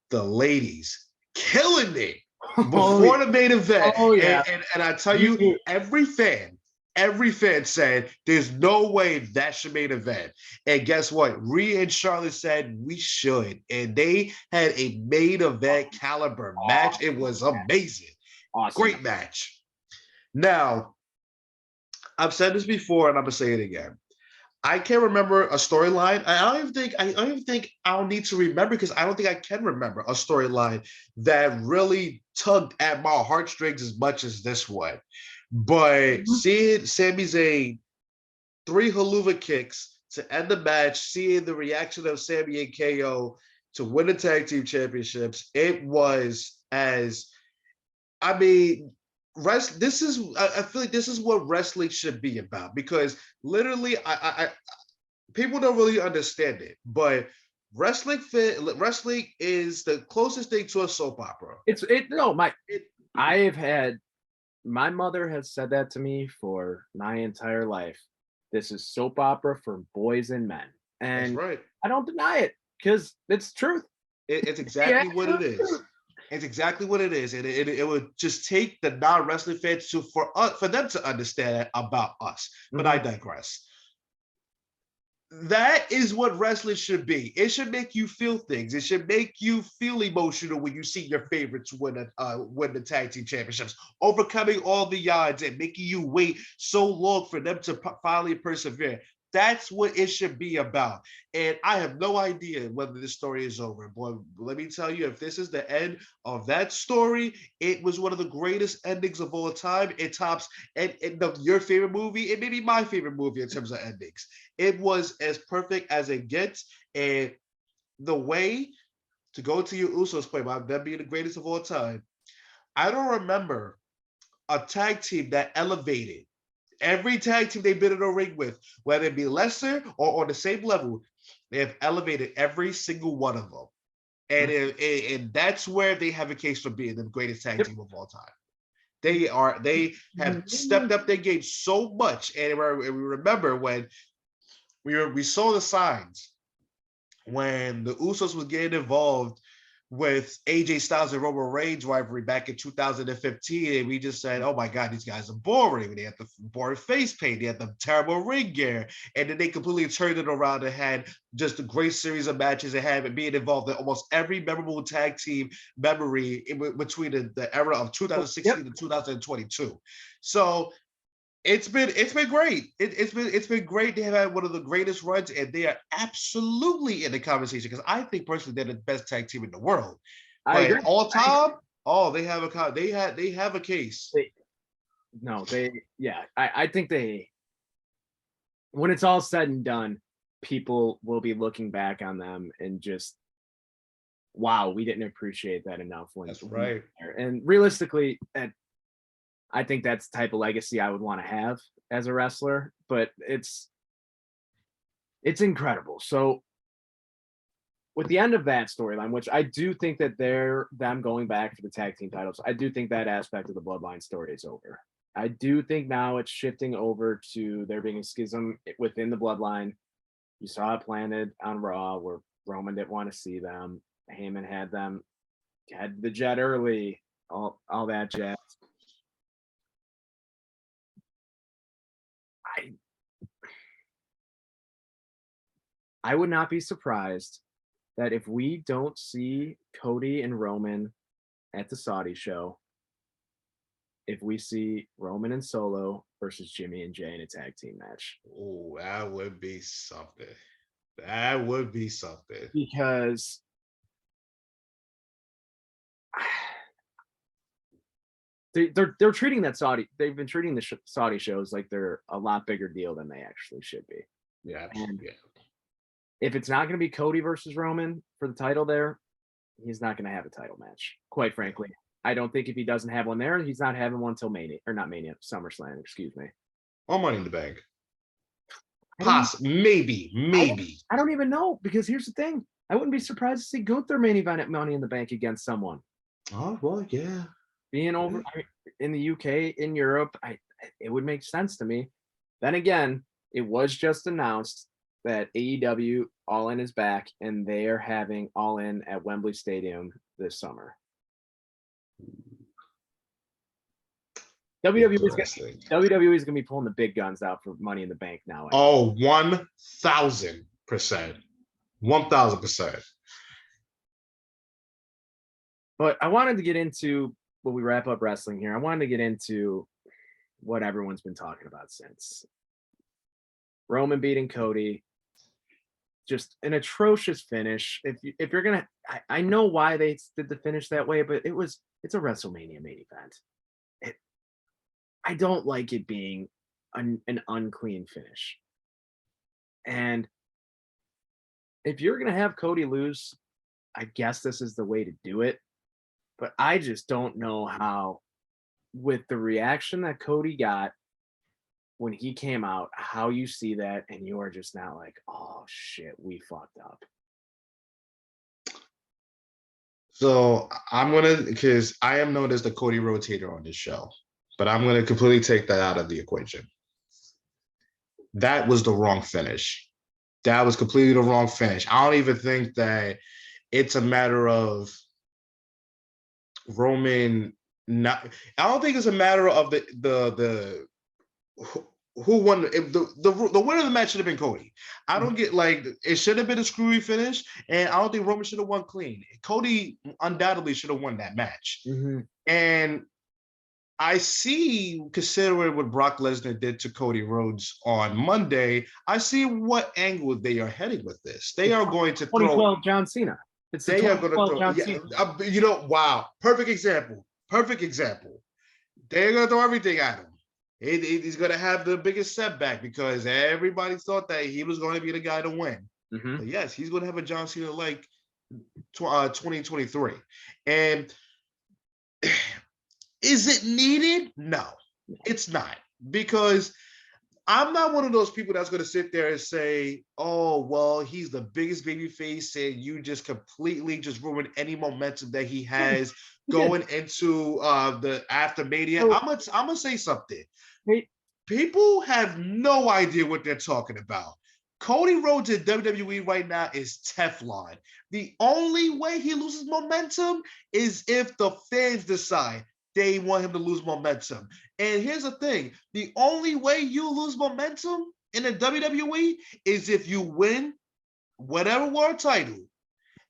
the ladies killing it before the main event. Oh, yeah. And I tell you, every fan Every fan said there's no way that should main event. And guess what? Rhea and Charlotte said we should. And they had a main event caliber match. It was amazing. Awesome. Great match. Now, I've said this before and I'm gonna say it again. I can't remember a storyline. I don't even think I'll need to remember because I don't think I can remember a storyline that really tugged at my heartstrings as much as this one. But seeing Sami Zayn 3 haluva kicks to end the match, seeing the reaction of Sami and KO to win the tag team championships, it was as I mean, this is I feel like this is what wrestling should be about because literally I people don't really understand it, but wrestling is the closest thing to a soap opera. I've had my mother has said that to me for my entire life. This is soap opera for boys and men. And That's right. I don't deny it because it's truth. It's exactly what it is. It's exactly what it is, and it would just take the non-wrestling fans for them to understand that about us. But I digress. That is what wrestling should be. It should make you feel things. It should make you feel emotional when you see your favorites win the tag team championships, overcoming all the odds and making you wait so long for them to finally persevere. That's what it should be about. And I have no idea whether this story is over. Boy, let me tell you, if this is the end of that story, it was one of the greatest endings of all time. It tops your favorite movie. It may be my favorite movie in terms of endings. It was as perfect as it gets. And the way to go to your Usos play by them being the greatest of all time, I don't remember a tag team that elevated every tag team they've been in a ring with, whether it be lesser or on the same level, they have elevated every single one of them. And that's where they have a case for being the greatest tag team of all time. They have stepped up their game so much. And we remember when we saw the signs when the Usos was getting involved with AJ Styles and Roman Reigns rivalry back in 2015, and we just said, "Oh my God, these guys are boring. They had the boring face paint, they had the terrible ring gear," and then they completely turned it around and had just a great series of matches and had being involved in almost every memorable tag team memory between the era of 2016 and 2022. So it's been great. It's been great. They have had one of the greatest runs, and they are absolutely in the conversation because I think personally they're the best tag team in the world. I agree. All time, they have a case. I think when it's all said and done, people will be looking back on them and just, wow, we didn't appreciate that enough. That's right. And realistically, I think that's the type of legacy I would want to have as a wrestler, but it's incredible. So with the end of that storyline, which I do think that them going back for the tag team titles, I do think that aspect of the bloodline story is over. I do think now it's shifting over to there being a schism within the bloodline. You saw it planted on Raw where Roman didn't want to see them. Heyman had the jet early, all that jazz. I would not be surprised that if we don't see Cody and Roman at the Saudi show, if we see Roman and Solo versus Jimmy and Jay in a tag team match. Oh, that would be something. That would be something. Because they're treating that Saudi. They've been treating the Saudi shows like they're a lot bigger deal than they actually should be. Yeah, and if it's not going to be Cody versus Roman for the title there, he's not going to have a title match. Quite frankly, I don't think if he doesn't have one there, he's not having one until SummerSlam. Excuse me. Or Money in the Bank. Maybe. I don't even know because here's the thing: I wouldn't be surprised to see Gunther main event at Money in the Bank against someone. Oh well, yeah. Being over in the UK, in Europe, it would make sense to me. Then again, it was just announced that AEW All In is back, and they are having All In at Wembley Stadium this summer. WWE is gonna be pulling the big guns out for Money in the Bank now. Oh, 1,000%. 1,000%. But I wanted to get into when we wrap up wrestling here. I wanted to get into what everyone's been talking about since Roman beating Cody. Just an atrocious finish. If you're gonna, I know why they did the finish that way, but it's a WrestleMania main event. I don't like it being an unclean finish. And if you're gonna have Cody lose, I guess this is the way to do it. But I just don't know how, with the reaction that Cody got when he came out, how you see that and you are just not like, oh shit, we fucked up. So I'm gonna, because I am known as the Cody rotator on this show, but I'm gonna completely take that out of the equation. That was the wrong finish. That was completely the wrong finish. I don't even think that it's a matter of Roman not. I don't think it's a matter of the who won. The winner of the match should have been Cody. I don't get, like, it should have been a screwy finish, and I don't think Roman should have won clean. Cody undoubtedly should have won that match. And I see, considering what Brock Lesnar did to Cody Rhodes on Monday, I see what angle they are heading with this. They are going to 2012 John Cena. It's the they are going to throw. John Yeah, Cena. you know, wow, perfect example. Perfect example. They're going to throw everything at him. He's going to have the biggest setback because everybody thought that he was going to be the guy to win. But yes, he's going to have a John Cena like 2023. And is it needed? No, it's not. Because I'm not one of those people that's going to sit there and say, oh, well, he's the biggest baby face and you just completely just ruined any momentum that he has going into the after Mania. I'm gonna say something. People have no idea what they're talking about. Cody Rhodes in WWE right now is Teflon. The only way he loses momentum is if the fans decide they want him to lose momentum. And here's the thing. The only way you lose momentum in the WWE is if you win whatever world title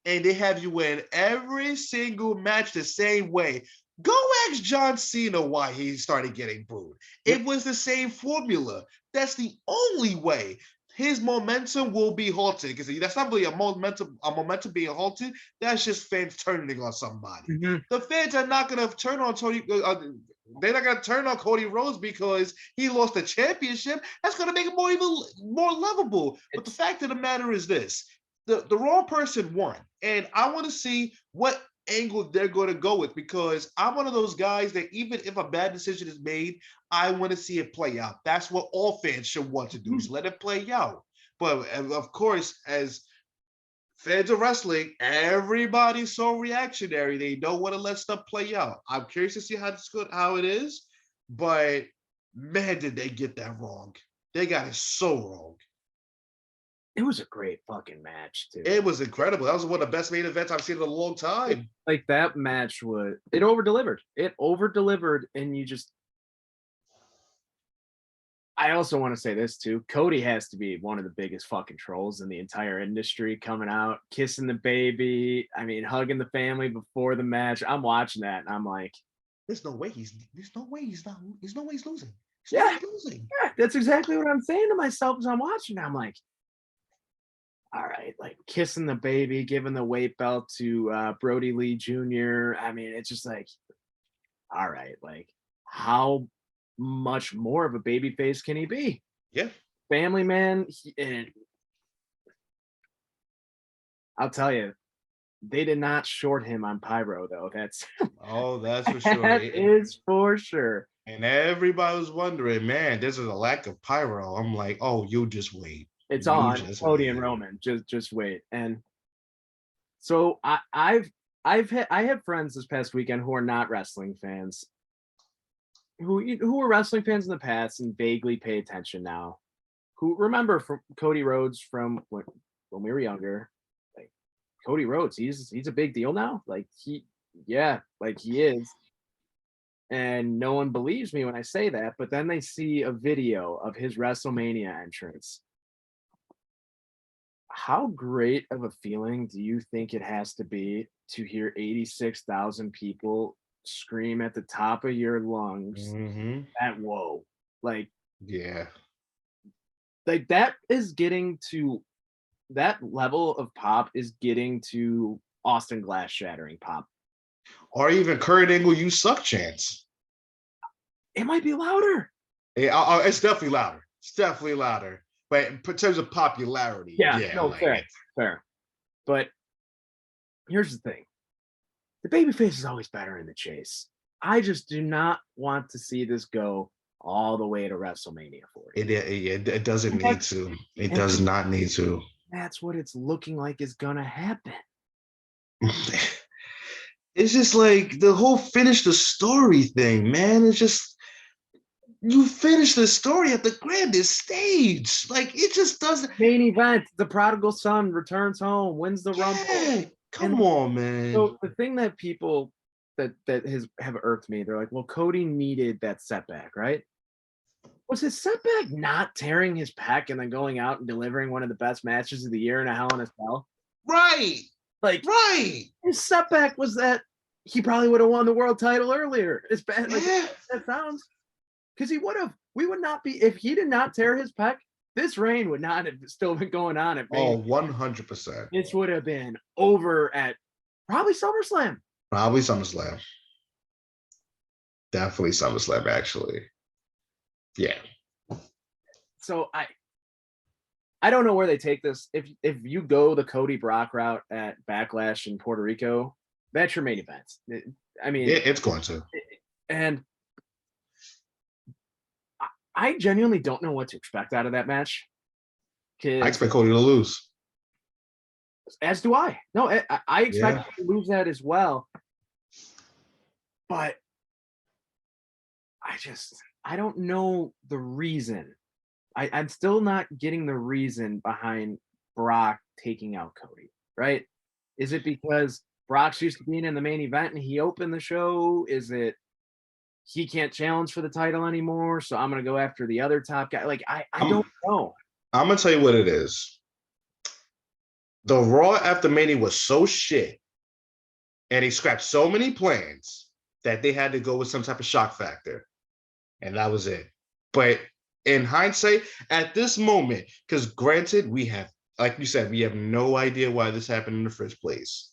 and they have you win every single match the same way. Go ask John Cena why he started getting booed. It was the same formula. That's the only way his momentum will be halted, because that's not really a momentum being halted. That's just fans turning on somebody. The fans are not going to turn on Tony. They're not going to turn on Cody Rhodes because he lost the championship. That's going to make it more lovable. But the fact of the matter is this: the wrong person won, and I want to see what angle they're going to go with, because I'm one of those guys that even if a bad decision is made, I want to see it play out. That's what all fans should want to do, is let it play out. But of course, as fans of wrestling, everybody's so reactionary. They don't want to let stuff play out. I'm curious to see how it is, but man, did they get that wrong. They got it so wrong. It was a great fucking match, too. It was incredible. That was one of the best main events I've seen in a long time. Like, that match it over-delivered. It over-delivered, and I also want to say this, too. Cody has to be one of the biggest fucking trolls in the entire industry, coming out, kissing the baby, hugging the family before the match. I'm watching that, and I'm like, there's no way he's losing. Yeah, that's exactly what I'm saying to myself as I'm watching. I'm like, all right, like kissing the baby, giving the weight belt to Brody Lee Jr. It's just like, all right, like, how much more of a baby face can he be? Yeah. Family man. And I'll tell you, they did not short him on pyro, though. That's for sure. That is for sure. And everybody was wondering, man, this is a lack of pyro. I'm like, oh, you just wait. It's on Cody and Roman. Just wait. And so I have friends this past weekend who are not wrestling fans, who were wrestling fans in the past and vaguely pay attention now, who remember from Cody Rhodes from when we were younger. Like, Cody Rhodes, he's a big deal now. Like, he is. and no one believes me when I say that, but then they see a video of his WrestleMania entrance. How great of a feeling do you think it has to be to hear 86,000 people scream at the top of your lungs Mhm. at whoa? Like Yeah. that is getting to that level of pop is getting to Austin Glass shattering pop. Or even Kurt Angle, "You suck" chants. It might be louder. Yeah, it's definitely louder. It's definitely louder. But in terms of popularity, Yeah, yeah, no, like fair, it's fair. But here's the thing. The babyface is always better in the chase. I just do not want to see this go all the way to WrestleMania 40. it doesn't And need that's, to. It and does not need to. that's what it's looking like is gonna happen. It's just like the whole finish the story thing, man. It's just you finish the story at the grandest stage. Like it just doesn't. Main event: the prodigal son returns home, wins the Rumble, Yeah, and come on, man. so the thing that people that has have irked me, they're like, "Well, Cody needed that setback, right?" Was his setback not tearing his pec and then going out and delivering one of the best matches of the year in a Hell in a Cell? Right, Like right. his setback was that he probably would have won the world title earlier. As bad like Yeah. that sounds, because he would have. We would not be if he did not tear his pec. This reign would not have still been going on at Oh, Mania. 100%. This would have been over at probably SummerSlam. Probably SummerSlam. Definitely SummerSlam, actually. Yeah. So I don't know where they take this. If you go the Cody Brock route at Backlash in Puerto Rico, that's your main event. I mean, It's going to. and I genuinely don't know what to expect out of that match. I Because expect Cody to lose. as do I. No, I expect Yeah. him to lose that as well. But I don't know the reason. I'm still not getting the reason behind Brock taking out Cody, right? Is it because Brock's used to being in the main event and he opened the show? Is it he can't challenge for the title anymore? So I'm gonna go after the other top guy. Like I I'm, don't know. I'm going to tell you what it is. The Raw after Mania was so shit, and they scrapped so many plans that they had to go with some type of shock factor. And that was it. But in hindsight, at this moment, because granted, we have, like you said, we have no idea why this happened in the first place.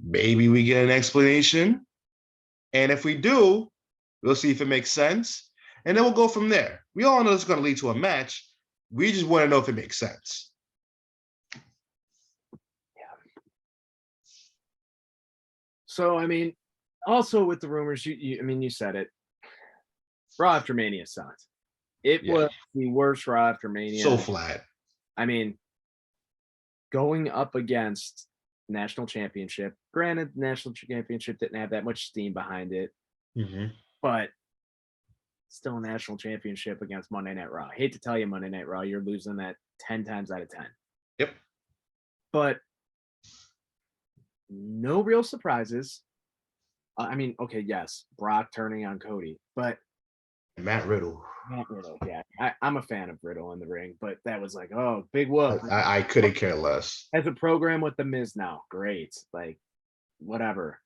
Maybe we get an explanation. And if we do, we'll see if it makes sense. And then we'll go from there. We all know it's going to lead to a match. We just want to know if it makes sense. So I mean, also with the rumors, I mean, you said it. Raw after Mania sucked. It Yeah. was the worst Raw after Mania. So flat. I mean, going up against national championship. Granted, national championship didn't have that much steam behind it, but still a national championship against Monday Night Raw. I hate to tell you, Monday Night Raw, you're losing that 10 times out of 10. Yep. But no real surprises. I mean, okay, yes, Brock turning on Cody, but Matt Riddle. Yeah, I'm a fan of Riddle in the ring, but that was like, oh, big whoop. I couldn't care less. As a program with the Miz now, great, like whatever.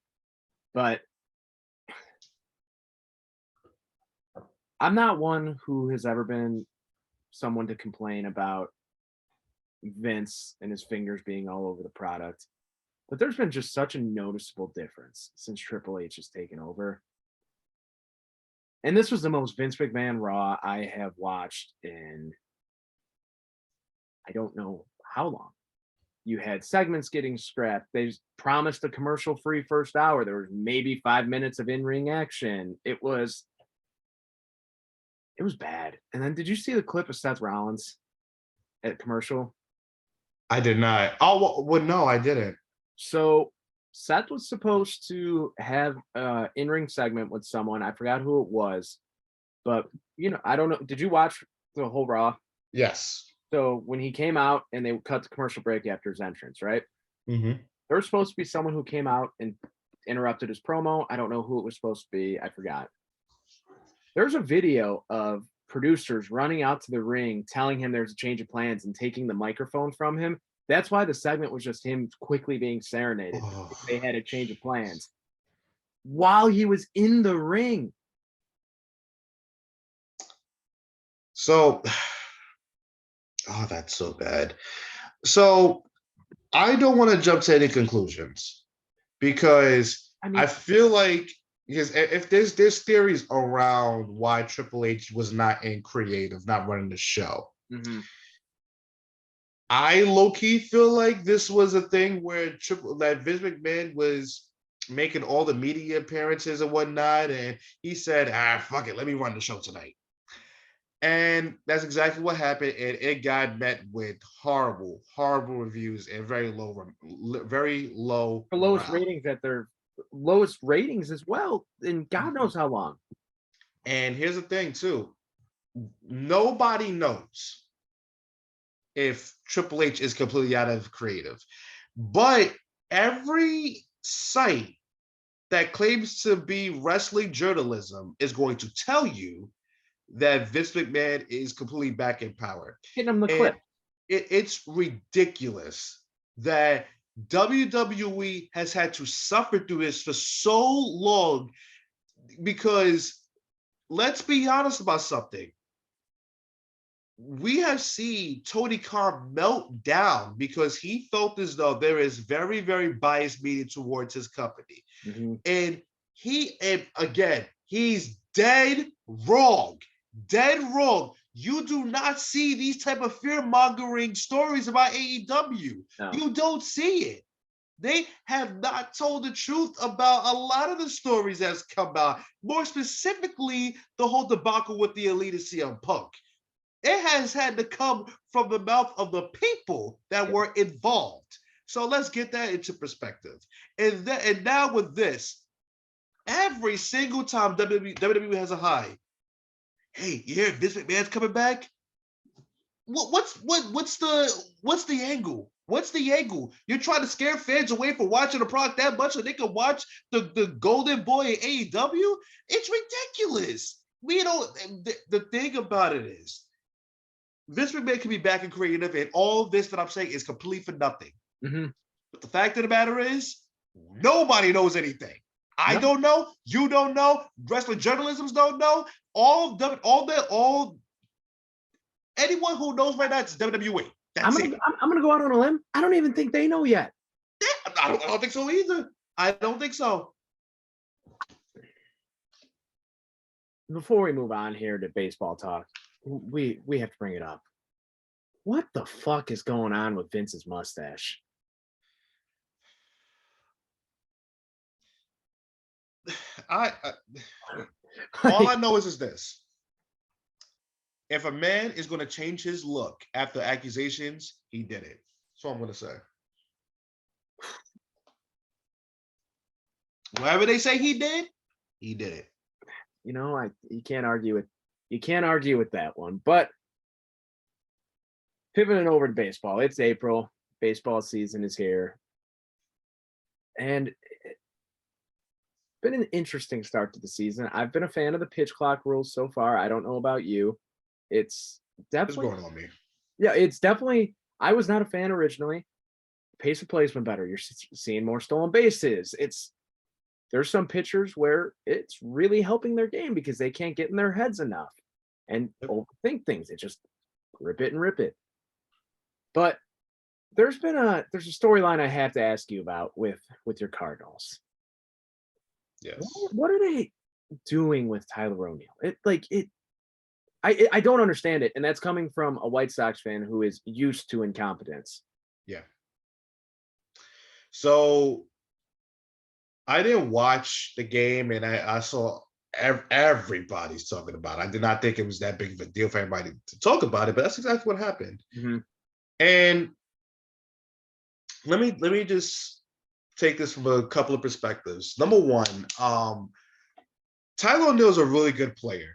But I'm not one who has ever been someone to complain about Vince and his fingers being all over the product. But there's been just such a noticeable difference since Triple H has taken over. And this was the most Vince McMahon Raw I have watched in I don't know how long. You had segments getting scrapped. They promised a commercial-free first hour. There was maybe 5 minutes of in-ring action. It was bad. And then did you see the clip of Seth Rollins at commercial? I did not. Oh, well, no, I didn't. So Seth was supposed to have an in-ring segment with someone. I forgot who it was, but I don't know. Did you watch the whole Raw? Yes. So when he came out and they cut the commercial break after his entrance, right? Mm-hmm. There was supposed to be someone who came out and interrupted his promo. I don't know who it was supposed to be. I forgot. There's a video of producers running out to the ring, telling him there's a change of plans and taking the microphone from him. That's why the segment was just him quickly being serenaded. Oh. They had a change of plans while he was in the ring. So, oh, that's so bad. So, I don't want to jump to any conclusions because I feel like if there's theories around why Triple H was not in creative, not running the show. Mm-hmm. I low-key feel like this was a thing where Vince McMahon was making all the media appearances and whatnot, and he said, fuck it, let me run the show tonight. And that's exactly what happened, and it got met with horrible reviews and very low The lowest ratings at their lowest ratings as well in God knows how long. And here's the thing too, nobody knows if Triple H is completely out of creative, but every site that claims to be wrestling journalism is going to tell you that Vince McMahon is completely back in power. Getting him the clip. It's ridiculous that WWE has had to suffer through this for so long, because let's be honest about something. We have seen Tony Khan melt down because he felt as though there is very, very biased media towards his company. Mm-hmm. And he's dead wrong. Dead wrong. You do not see these type of fear-mongering stories about AEW. No. You don't see it. They have not told the truth about a lot of the stories that's come out. More specifically, the whole debacle with the Elite CM Punk. It has had to come from the mouth of the people that were involved. So let's get that into perspective. And now with this, every single time WWE has a high, hey, you hear Vince McMahon's coming back? What's the angle? What's the angle? You're trying to scare fans away from watching the product that much so they can watch the Golden Boy in AEW? It's ridiculous. The thing about it is, Vince McMahon can be back in creative, and all this that I'm saying is complete for nothing. Mm-hmm. But the fact of the matter is, nobody knows anything. I don't know. You don't know. Wrestling journalisms don't know. Anyone who knows right now, it's WWE. I'm gonna go out on a limb. I don't even think they know yet. Yeah, I don't think so either. I don't think so. Before we move on here to baseball talk, we have to bring it up. What the fuck is going on with Vince's mustache? All I know is this. If a man is going to change his look after accusations, he did it. That's all I'm going to say. Whatever they say he did it. You know, you can't argue with that one. But pivoting over to baseball, it's April. Baseball season is here. And it's been an interesting start to the season. I've been a fan of the pitch clock rules so far. I don't know about you. It's definitely going on me. Yeah, it's definitely. I was not a fan originally. Pace of play has been better. You're seeing more stolen bases. There's some pitchers where it's really helping their game because they can't get in their heads enough and overthink things. They just rip it. But there's a storyline I have to ask you about with your Cardinals. Yes. What are they doing with Tyler O'Neill? I don't understand it, and that's coming from a White Sox fan who is used to incompetence. Yeah. So I didn't watch the game, and I saw everybody's talking about it. I did not think it was that big of a deal for everybody to talk about it, but that's exactly what happened. Mm-hmm. And let me just take this from a couple of perspectives. Number one, Tyler O'Neill is a really good player.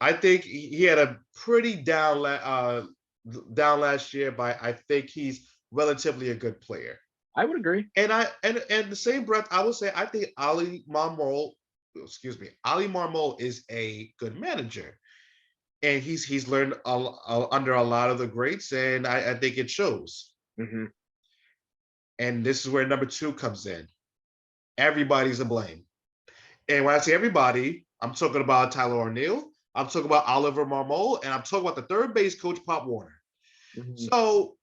I think he had a pretty down last year, but I think he's relatively a good player. I would agree. And the same breath, I would say I think Ali Marmol is a good manager, and he's learned under a lot of the greats, and I think it shows. Mm-hmm. And this is where number 2 comes in. Everybody's to blame. And when I say everybody, I'm talking about Tyler O'Neill, I'm talking about Oliver Marmol, and I'm talking about the third base coach, Pop Warner. Mm-hmm. So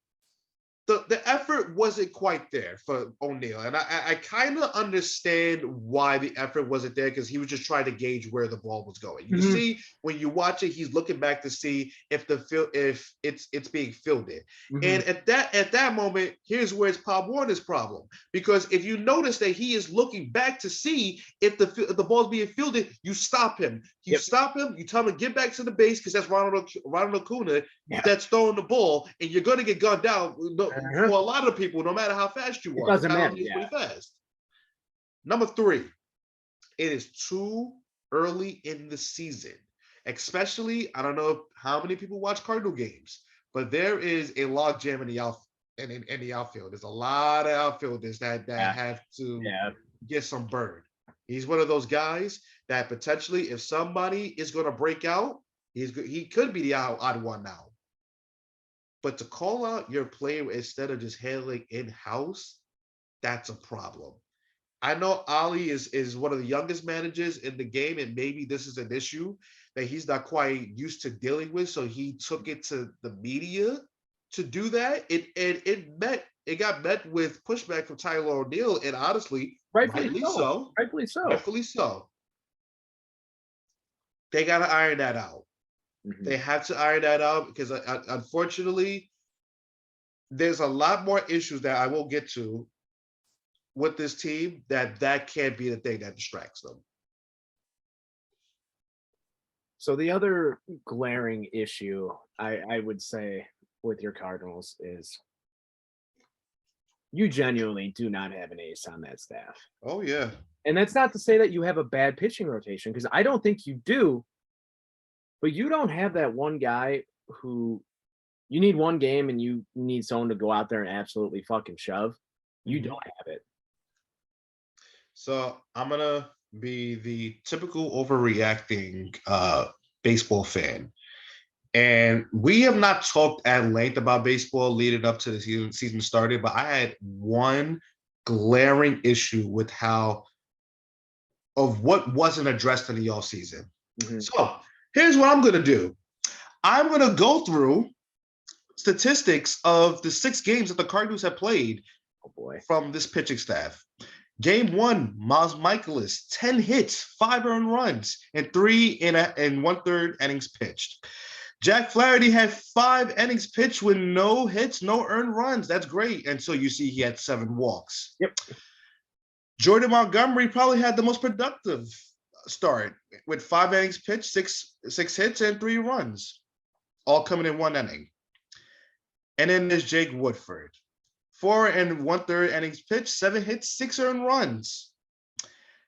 the effort wasn't quite there for O'Neill. And I kind of understand why the effort wasn't there, because he was just trying to gauge where the ball was going. You Mm-hmm. see, when you watch it, he's looking back to see if it's being fielded. Mm-hmm. And at that moment, here's where it's Pop Warner's problem. Because if you notice that he is looking back to see if the ball's being fielded, you stop him. You stop him, you tell him to get back to the base, because that's Ronald Acuna that's throwing the ball, and you're going to get gunned down. For a lot of people, no matter how fast you are. It doesn't matter. He's pretty fast. Number 3, it is too early in the season. Especially, I don't know how many people watch Cardinal games, but there is a log jam in the outfield. There's a lot of outfielders that have to get some burn. He's one of those guys that potentially, if somebody is going to break out, he could be the odd one now. But to call out your player instead of just handling in-house, that's a problem. I know Ali is one of the youngest managers in the game, and maybe this is an issue that he's not quite used to dealing with. So he took it to the media to do that. It got met with pushback from Tyler O'Neill, and honestly, rightfully so. They got to iron that out. Mm-hmm. They have to iron that out, because unfortunately, there's a lot more issues that I will get to with this team that can't be the thing that distracts them. So the other glaring issue I would say with your Cardinals is you genuinely do not have an ace on that staff. Oh, yeah. And that's not to say that you have a bad pitching rotation, because I don't think you do. But you don't have that one guy who you need one game and you need someone to go out there and absolutely fucking shove. You don't have it. So I'm going to be the typical overreacting baseball fan. And we have not talked at length about baseball leading up to the season started, but I had one glaring issue with what wasn't addressed in the offseason. Mm-hmm. So here's what I'm going to do. I'm going to go through statistics of the 6 games that the Cardinals have played from this pitching staff. Game 1, Miles Michaelis, 10 hits, 5 earned runs, and 3 and 1/3 innings pitched. Jack Flaherty had 5 innings pitched with no hits, no earned runs. That's great. And so you see he had 7 walks. Yep. Jordan Montgomery probably had the most productive start with 5 innings pitched, 6 hits, and 3 runs, all coming in 1 inning. And then there's Jake Woodford, 4 and 1/3 innings pitched, 7 hits, 6 earned runs,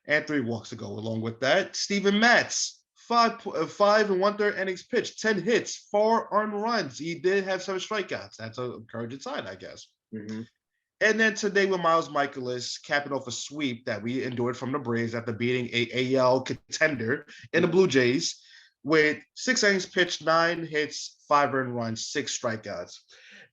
and 3 walks to go along with that. Steven Matz, 5 and 1/3 innings pitched, 10 hits, 4 earned runs. He did have 7 strikeouts. That's an encouraging sign, I guess. Mm-hmm. And then today with Miles Michaelis capping off a sweep that we endured from the Braves after beating a AL contender in the Blue Jays with 6 innings pitched, 9 hits, 5 earned runs, 6 strikeouts.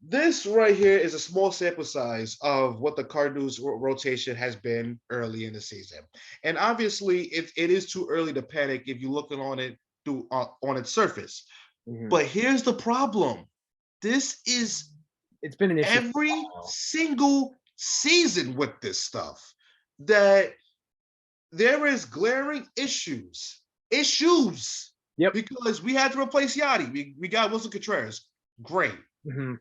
This right here is a small sample size of what the Cardinals rotation has been early in the season. And obviously, it is too early to panic if you're looking on it on its surface. Mm-hmm. But here's the problem. It's been an issue every single season with this stuff, that there is glaring issues. Yep. Because we had to replace Yachty. We got Wilson Contreras. Great. Mm-hmm.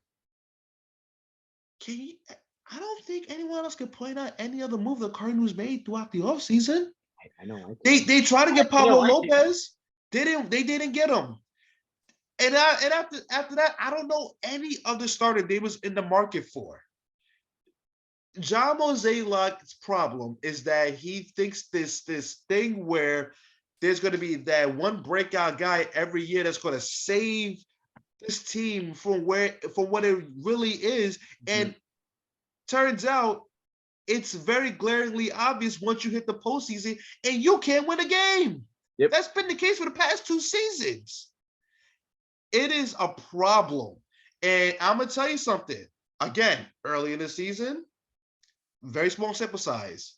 I don't think anyone else can point out any other move the Cardinals made throughout the offseason. I know. They tried to get Pablo Lopez. They didn't get him. And after that, I don't know any other starter they was in the market for. John Mozeliak's problem is that he thinks this thing where there's going to be that one breakout guy every year that's going to save this team from what it really is. And turns out it's very glaringly obvious once you hit the postseason and you can't win a game. Yep. That's been the case for the past 2 seasons. It is a problem. And I'm going to tell you something. Again, early in the season, very small sample size.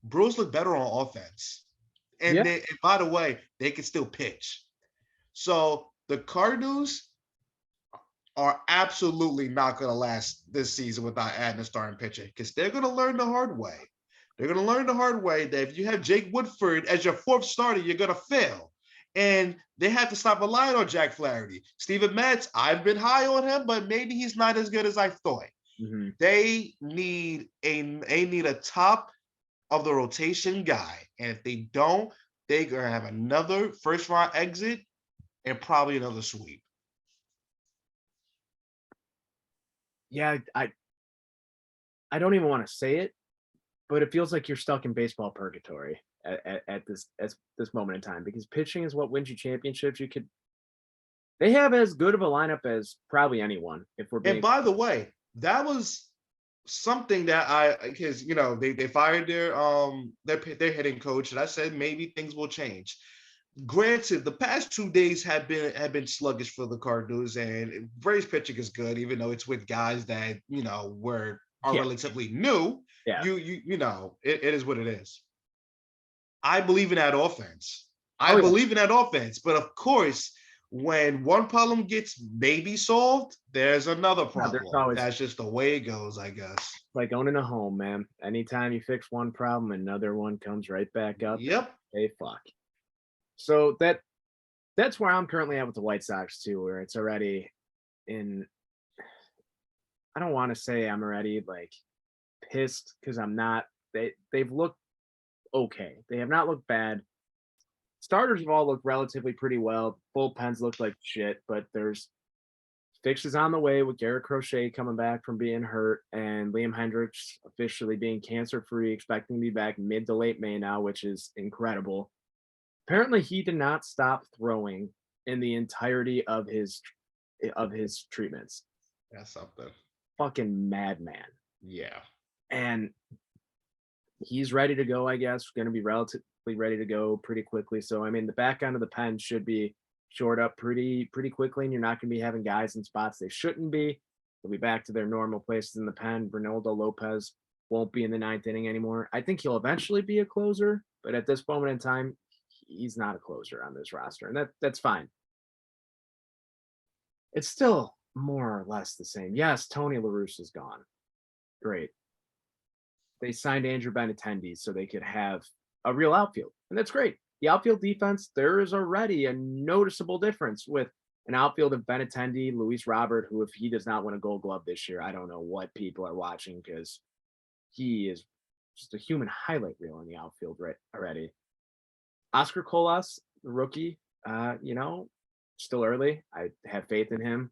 Brewers look better on offense. And, Yeah. and by the way, they can still pitch. So the Cardinals are absolutely not going to last this season without adding a starting pitcher because they're going to learn the hard way. They're going to learn the hard way that if you have Jake Woodford as your 4th starter, you're going to fail. And they have to stop relying on Jack Flaherty. Steven Matz, I've been high on him, but maybe he's not as good as I thought. Mm-hmm. They need a top of the rotation guy. And if they don't, they're going to have another first-round exit and probably another sweep. Yeah, I don't even want to say it, but it feels like you're stuck in baseball purgatory at this moment in time because pitching is what wins you championships. They have as good of a lineup as probably anyone. If we're being, and by the way, that was something that because they fired their hitting coach, and I said maybe things will change. Granted, the past 2 days have been sluggish for the Cardinals, and Braves pitching is good, even though it's with guys that are relatively new. Yeah. It is what it is. I believe in that offense. I believe in that offense, but of course, when one problem gets maybe solved, there's another problem. That's just the way it goes, I guess. Like owning a home, man. Anytime you fix one problem, another one comes right back up. Yep. Hey, fuck. So that's where I'm currently at with the White Sox too, where it's already in. I don't want to say I'm already like pissed because I'm not. They've looked okay. They have not looked bad. Starters have all looked relatively pretty well. Bullpens look like shit, but there's fixes on the way with Garrett Crochet coming back from being hurt and Liam Hendricks officially being cancer free, expecting to be back mid to late May now, which is incredible. Apparently, he did not stop throwing in the entirety of his treatments. That's something. Fucking madman. Yeah. And he's ready to go, I guess. Going to be relatively ready to go pretty quickly. So, I mean, the back end of the pen should be shored up pretty quickly, and you're not going to be having guys in spots they shouldn't be. They'll be back to their normal places in the pen. Ronaldo Lopez won't be in the 9th inning anymore. I think he'll eventually be a closer, but at this moment in time, he's not a closer on this roster, and that's fine. It's still more or less the same. Yes, Tony La Russa is gone. Great. They signed Andrew Benintendi so they could have a real outfield, and that's great. The outfield defense, there is already a noticeable difference with an outfield of Benintendi, Luis Robert, who if he does not win a Gold Glove this year, I don't know what people are watching because he is just a human highlight reel in the outfield already. Oscar Colas, the rookie, still early. I have faith in him.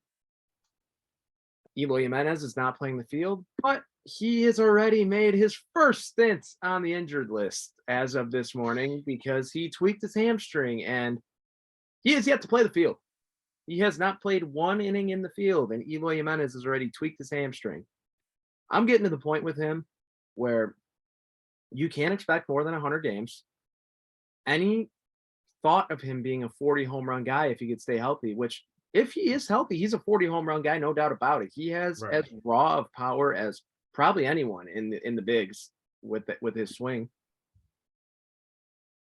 Eloy Jimenez is not playing the field, but he has already made his first stint on the injured list as of this morning because he tweaked his hamstring and he has yet to play the field. He has not played one inning in the field, and Eloy Jimenez has already tweaked his hamstring. I'm getting to the point with him where you can't expect more than 100 games. Any thought of him being a 40 home run guy if he could stay healthy, which if he is healthy, he's a 40 home run guy, no doubt about it. He has as raw of power as probably anyone in the bigs with his swing.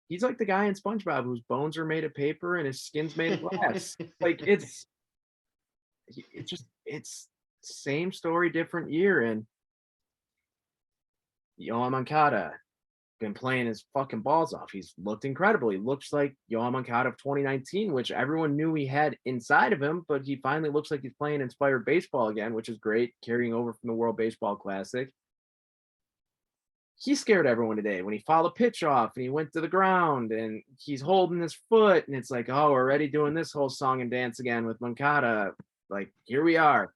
He's like the guy in SpongeBob whose bones are made of paper and his skin's made of glass. Like it's same story, different year. And Yoan Moncada been playing his fucking balls off. He's looked incredible. He looks like Yoan Moncada of 2019, which everyone knew he had inside of him, but he finally looks like he's playing inspired baseball again, which is great, carrying over from the World Baseball Classic. He scared everyone today when he fouled a pitch off and he went to the ground and he's holding his foot and it's like, oh, we're already doing this whole song and dance again with Moncada. Like, here we are.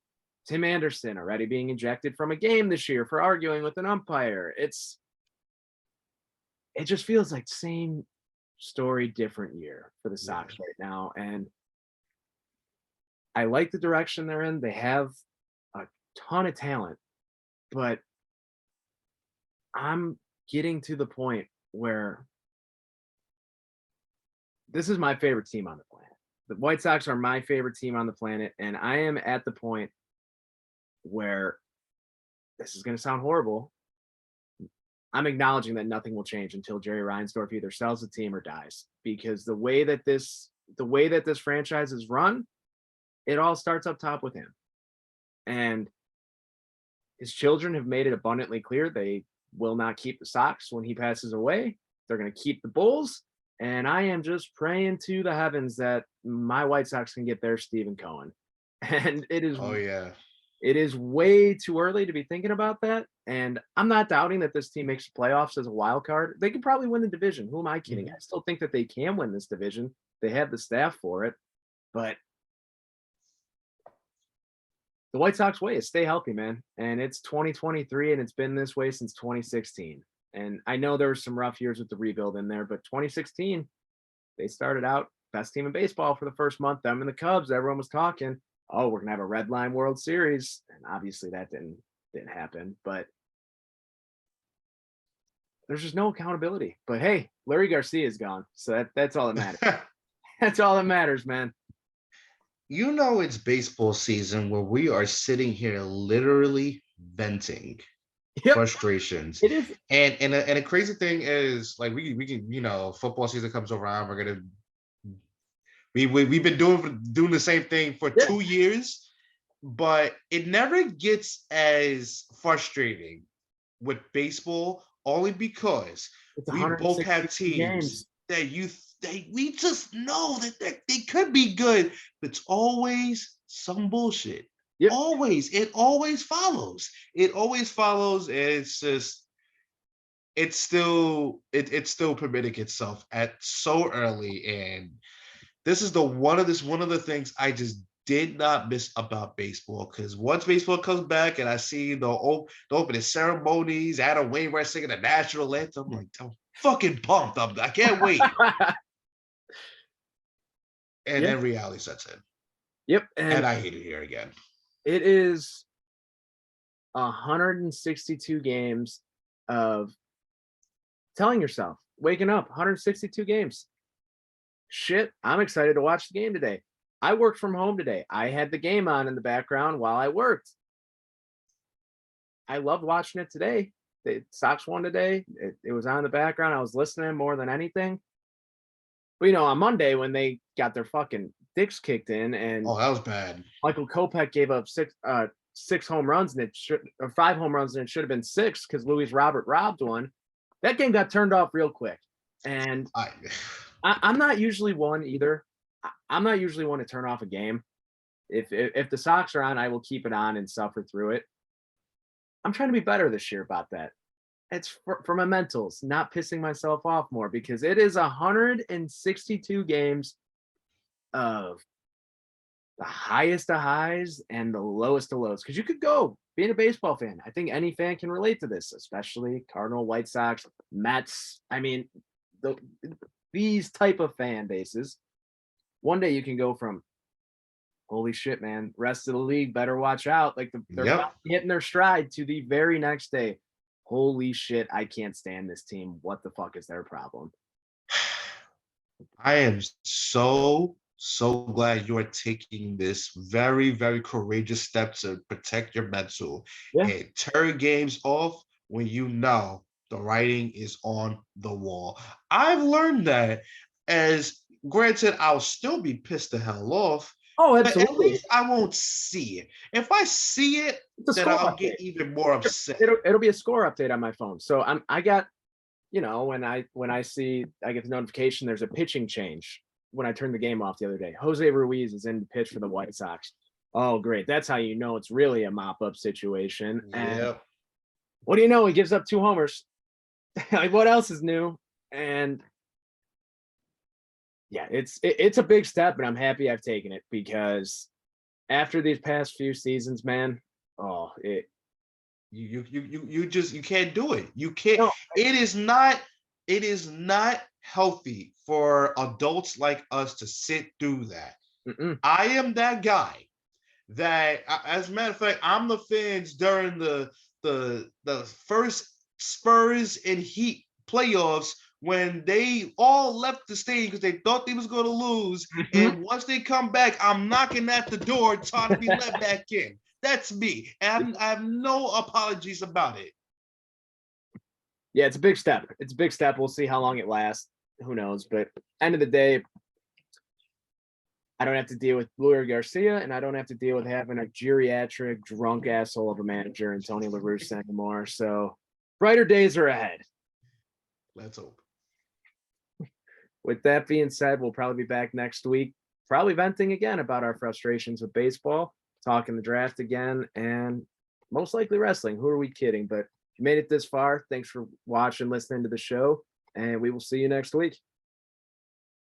Tim Anderson already being ejected from a game this year for arguing with an umpire. It just feels like same story, different year for the Sox right now. And I like the direction they're in. They have a ton of talent, but I'm getting to the point where this is my favorite team on the planet. The White Sox are my favorite team on the planet, and I am at the point where this is going to sound horrible. I'm acknowledging that nothing will change until Jerry Reinsdorf either sells the team or dies, because the way that this franchise is run, it all starts up top with him. And his children have made it abundantly clear they will not keep the Sox when he passes away. They're going to keep the Bulls. And I am just praying to the heavens that my White Sox can get their Stephen Cohen. And Oh yeah. it is way too early to be thinking about that. And I'm not doubting that this team makes the playoffs as a wild card. They could probably win the division. Who am I kidding? I still think that they can win this division. They have the staff for it. But the White Sox way is stay healthy, man. And it's 2023, and it's been this way since 2016. And I know there were some rough years with the rebuild in there, but 2016, they started out best team in baseball for the first month. Them and the Cubs, everyone was talking, oh, we're gonna have a red line World Series. And obviously that didn't happen. But there's just no accountability. But hey, Larry Garcia is gone. So that's all that matters. That's all that matters, man. You know, it's baseball season where we are sitting here literally venting Yep, frustrations. it is. And a crazy thing is, like, we can, you know, football season comes around, we're gonna we've been doing the same thing for Yeah. 2 years, but it never gets as frustrating with baseball, only because It's we both have 162 teams games. that we just know that they could be good, but it's always some bullshit. Yep. It always follows. It always follows, and it's still permitting itself at so early. And this is one of the things I just did not miss about baseball, because once baseball comes back and I see the opening ceremonies, Adam Wainwright singing the national anthem, I'm like, I'm fucking pumped. I can't wait. And Yeah. then reality sets in, Yep. and And I hate it here again. it is 162 games of telling yourself, waking up, 162 games. Shit, I'm excited to watch the game today. I worked from home today. I had the game on in the background while I worked. I loved watching it today. The Sox won today. It was on in the background. I was listening more than anything. But on Monday when they got their fucking dicks kicked in and Oh, that was bad. Michael Kopech gave up six home runs and or 5 home runs, and it should have been 6 because Luis Robert robbed one. That game got turned off real quick. And I'm not usually one either. I'm not usually one to turn off a game. If the Sox are on, I will keep it on and suffer through it. I'm trying to be better this year about that. It's for my mentals, not pissing myself off more, because it is 162 games of the highest of highs and the lowest of lows. Because you could go being a baseball fan. I think any fan can relate to this, especially Cardinal, White Sox, Mets. I mean, these type of fan bases. One day you can go from, holy shit, man, rest of the league better watch out. Like they're hitting their stride, to the very next day, holy shit, I can't stand this team. What the fuck is their problem? I am so glad you are taking this very, very courageous step to protect your mental and turn games off when you know the writing is on the wall. I've learned that. As granted, I'll still be pissed the hell off. Oh, but absolutely. at least I won't see it. If I see it, then I'll get even more upset. It'll be a score update on my phone. So I got, when I see, I get the notification there's a pitching change when I turned the game off the other day. Jose Ruiz is in to pitch for the White Sox. Oh, great. That's how you know it's really a mop-up situation. And what do you know? He gives up 2 homers. Like, what else is new? And yeah, it's a big step, and I'm happy I've taken it, because after these past few seasons, man, you can't do it. You can't. No. It is not healthy for adults like us to sit through that. I am that guy that, as a matter of fact, I'm the fans during the first Spurs and Heat playoffs when they all left the stadium because they thought they was going to lose. And once they come back, I'm knocking at the door trying to be let back in. That's me. And I have no apologies about it. Yeah, it's a big step. It's a big step. We'll see how long it lasts. Who knows? But end of the day, I don't have to deal with Luis Garcia, and I don't have to deal with having a geriatric, drunk asshole of a manager and Tony La Russa anymore. So brighter days are ahead. Let's hope. With that being said, we'll probably be back next week, probably venting again about our frustrations with baseball, talking the draft again, and most likely wrestling. Who are we kidding? But if you made it this far, thanks for watching, listening to the show, and we will see you next week.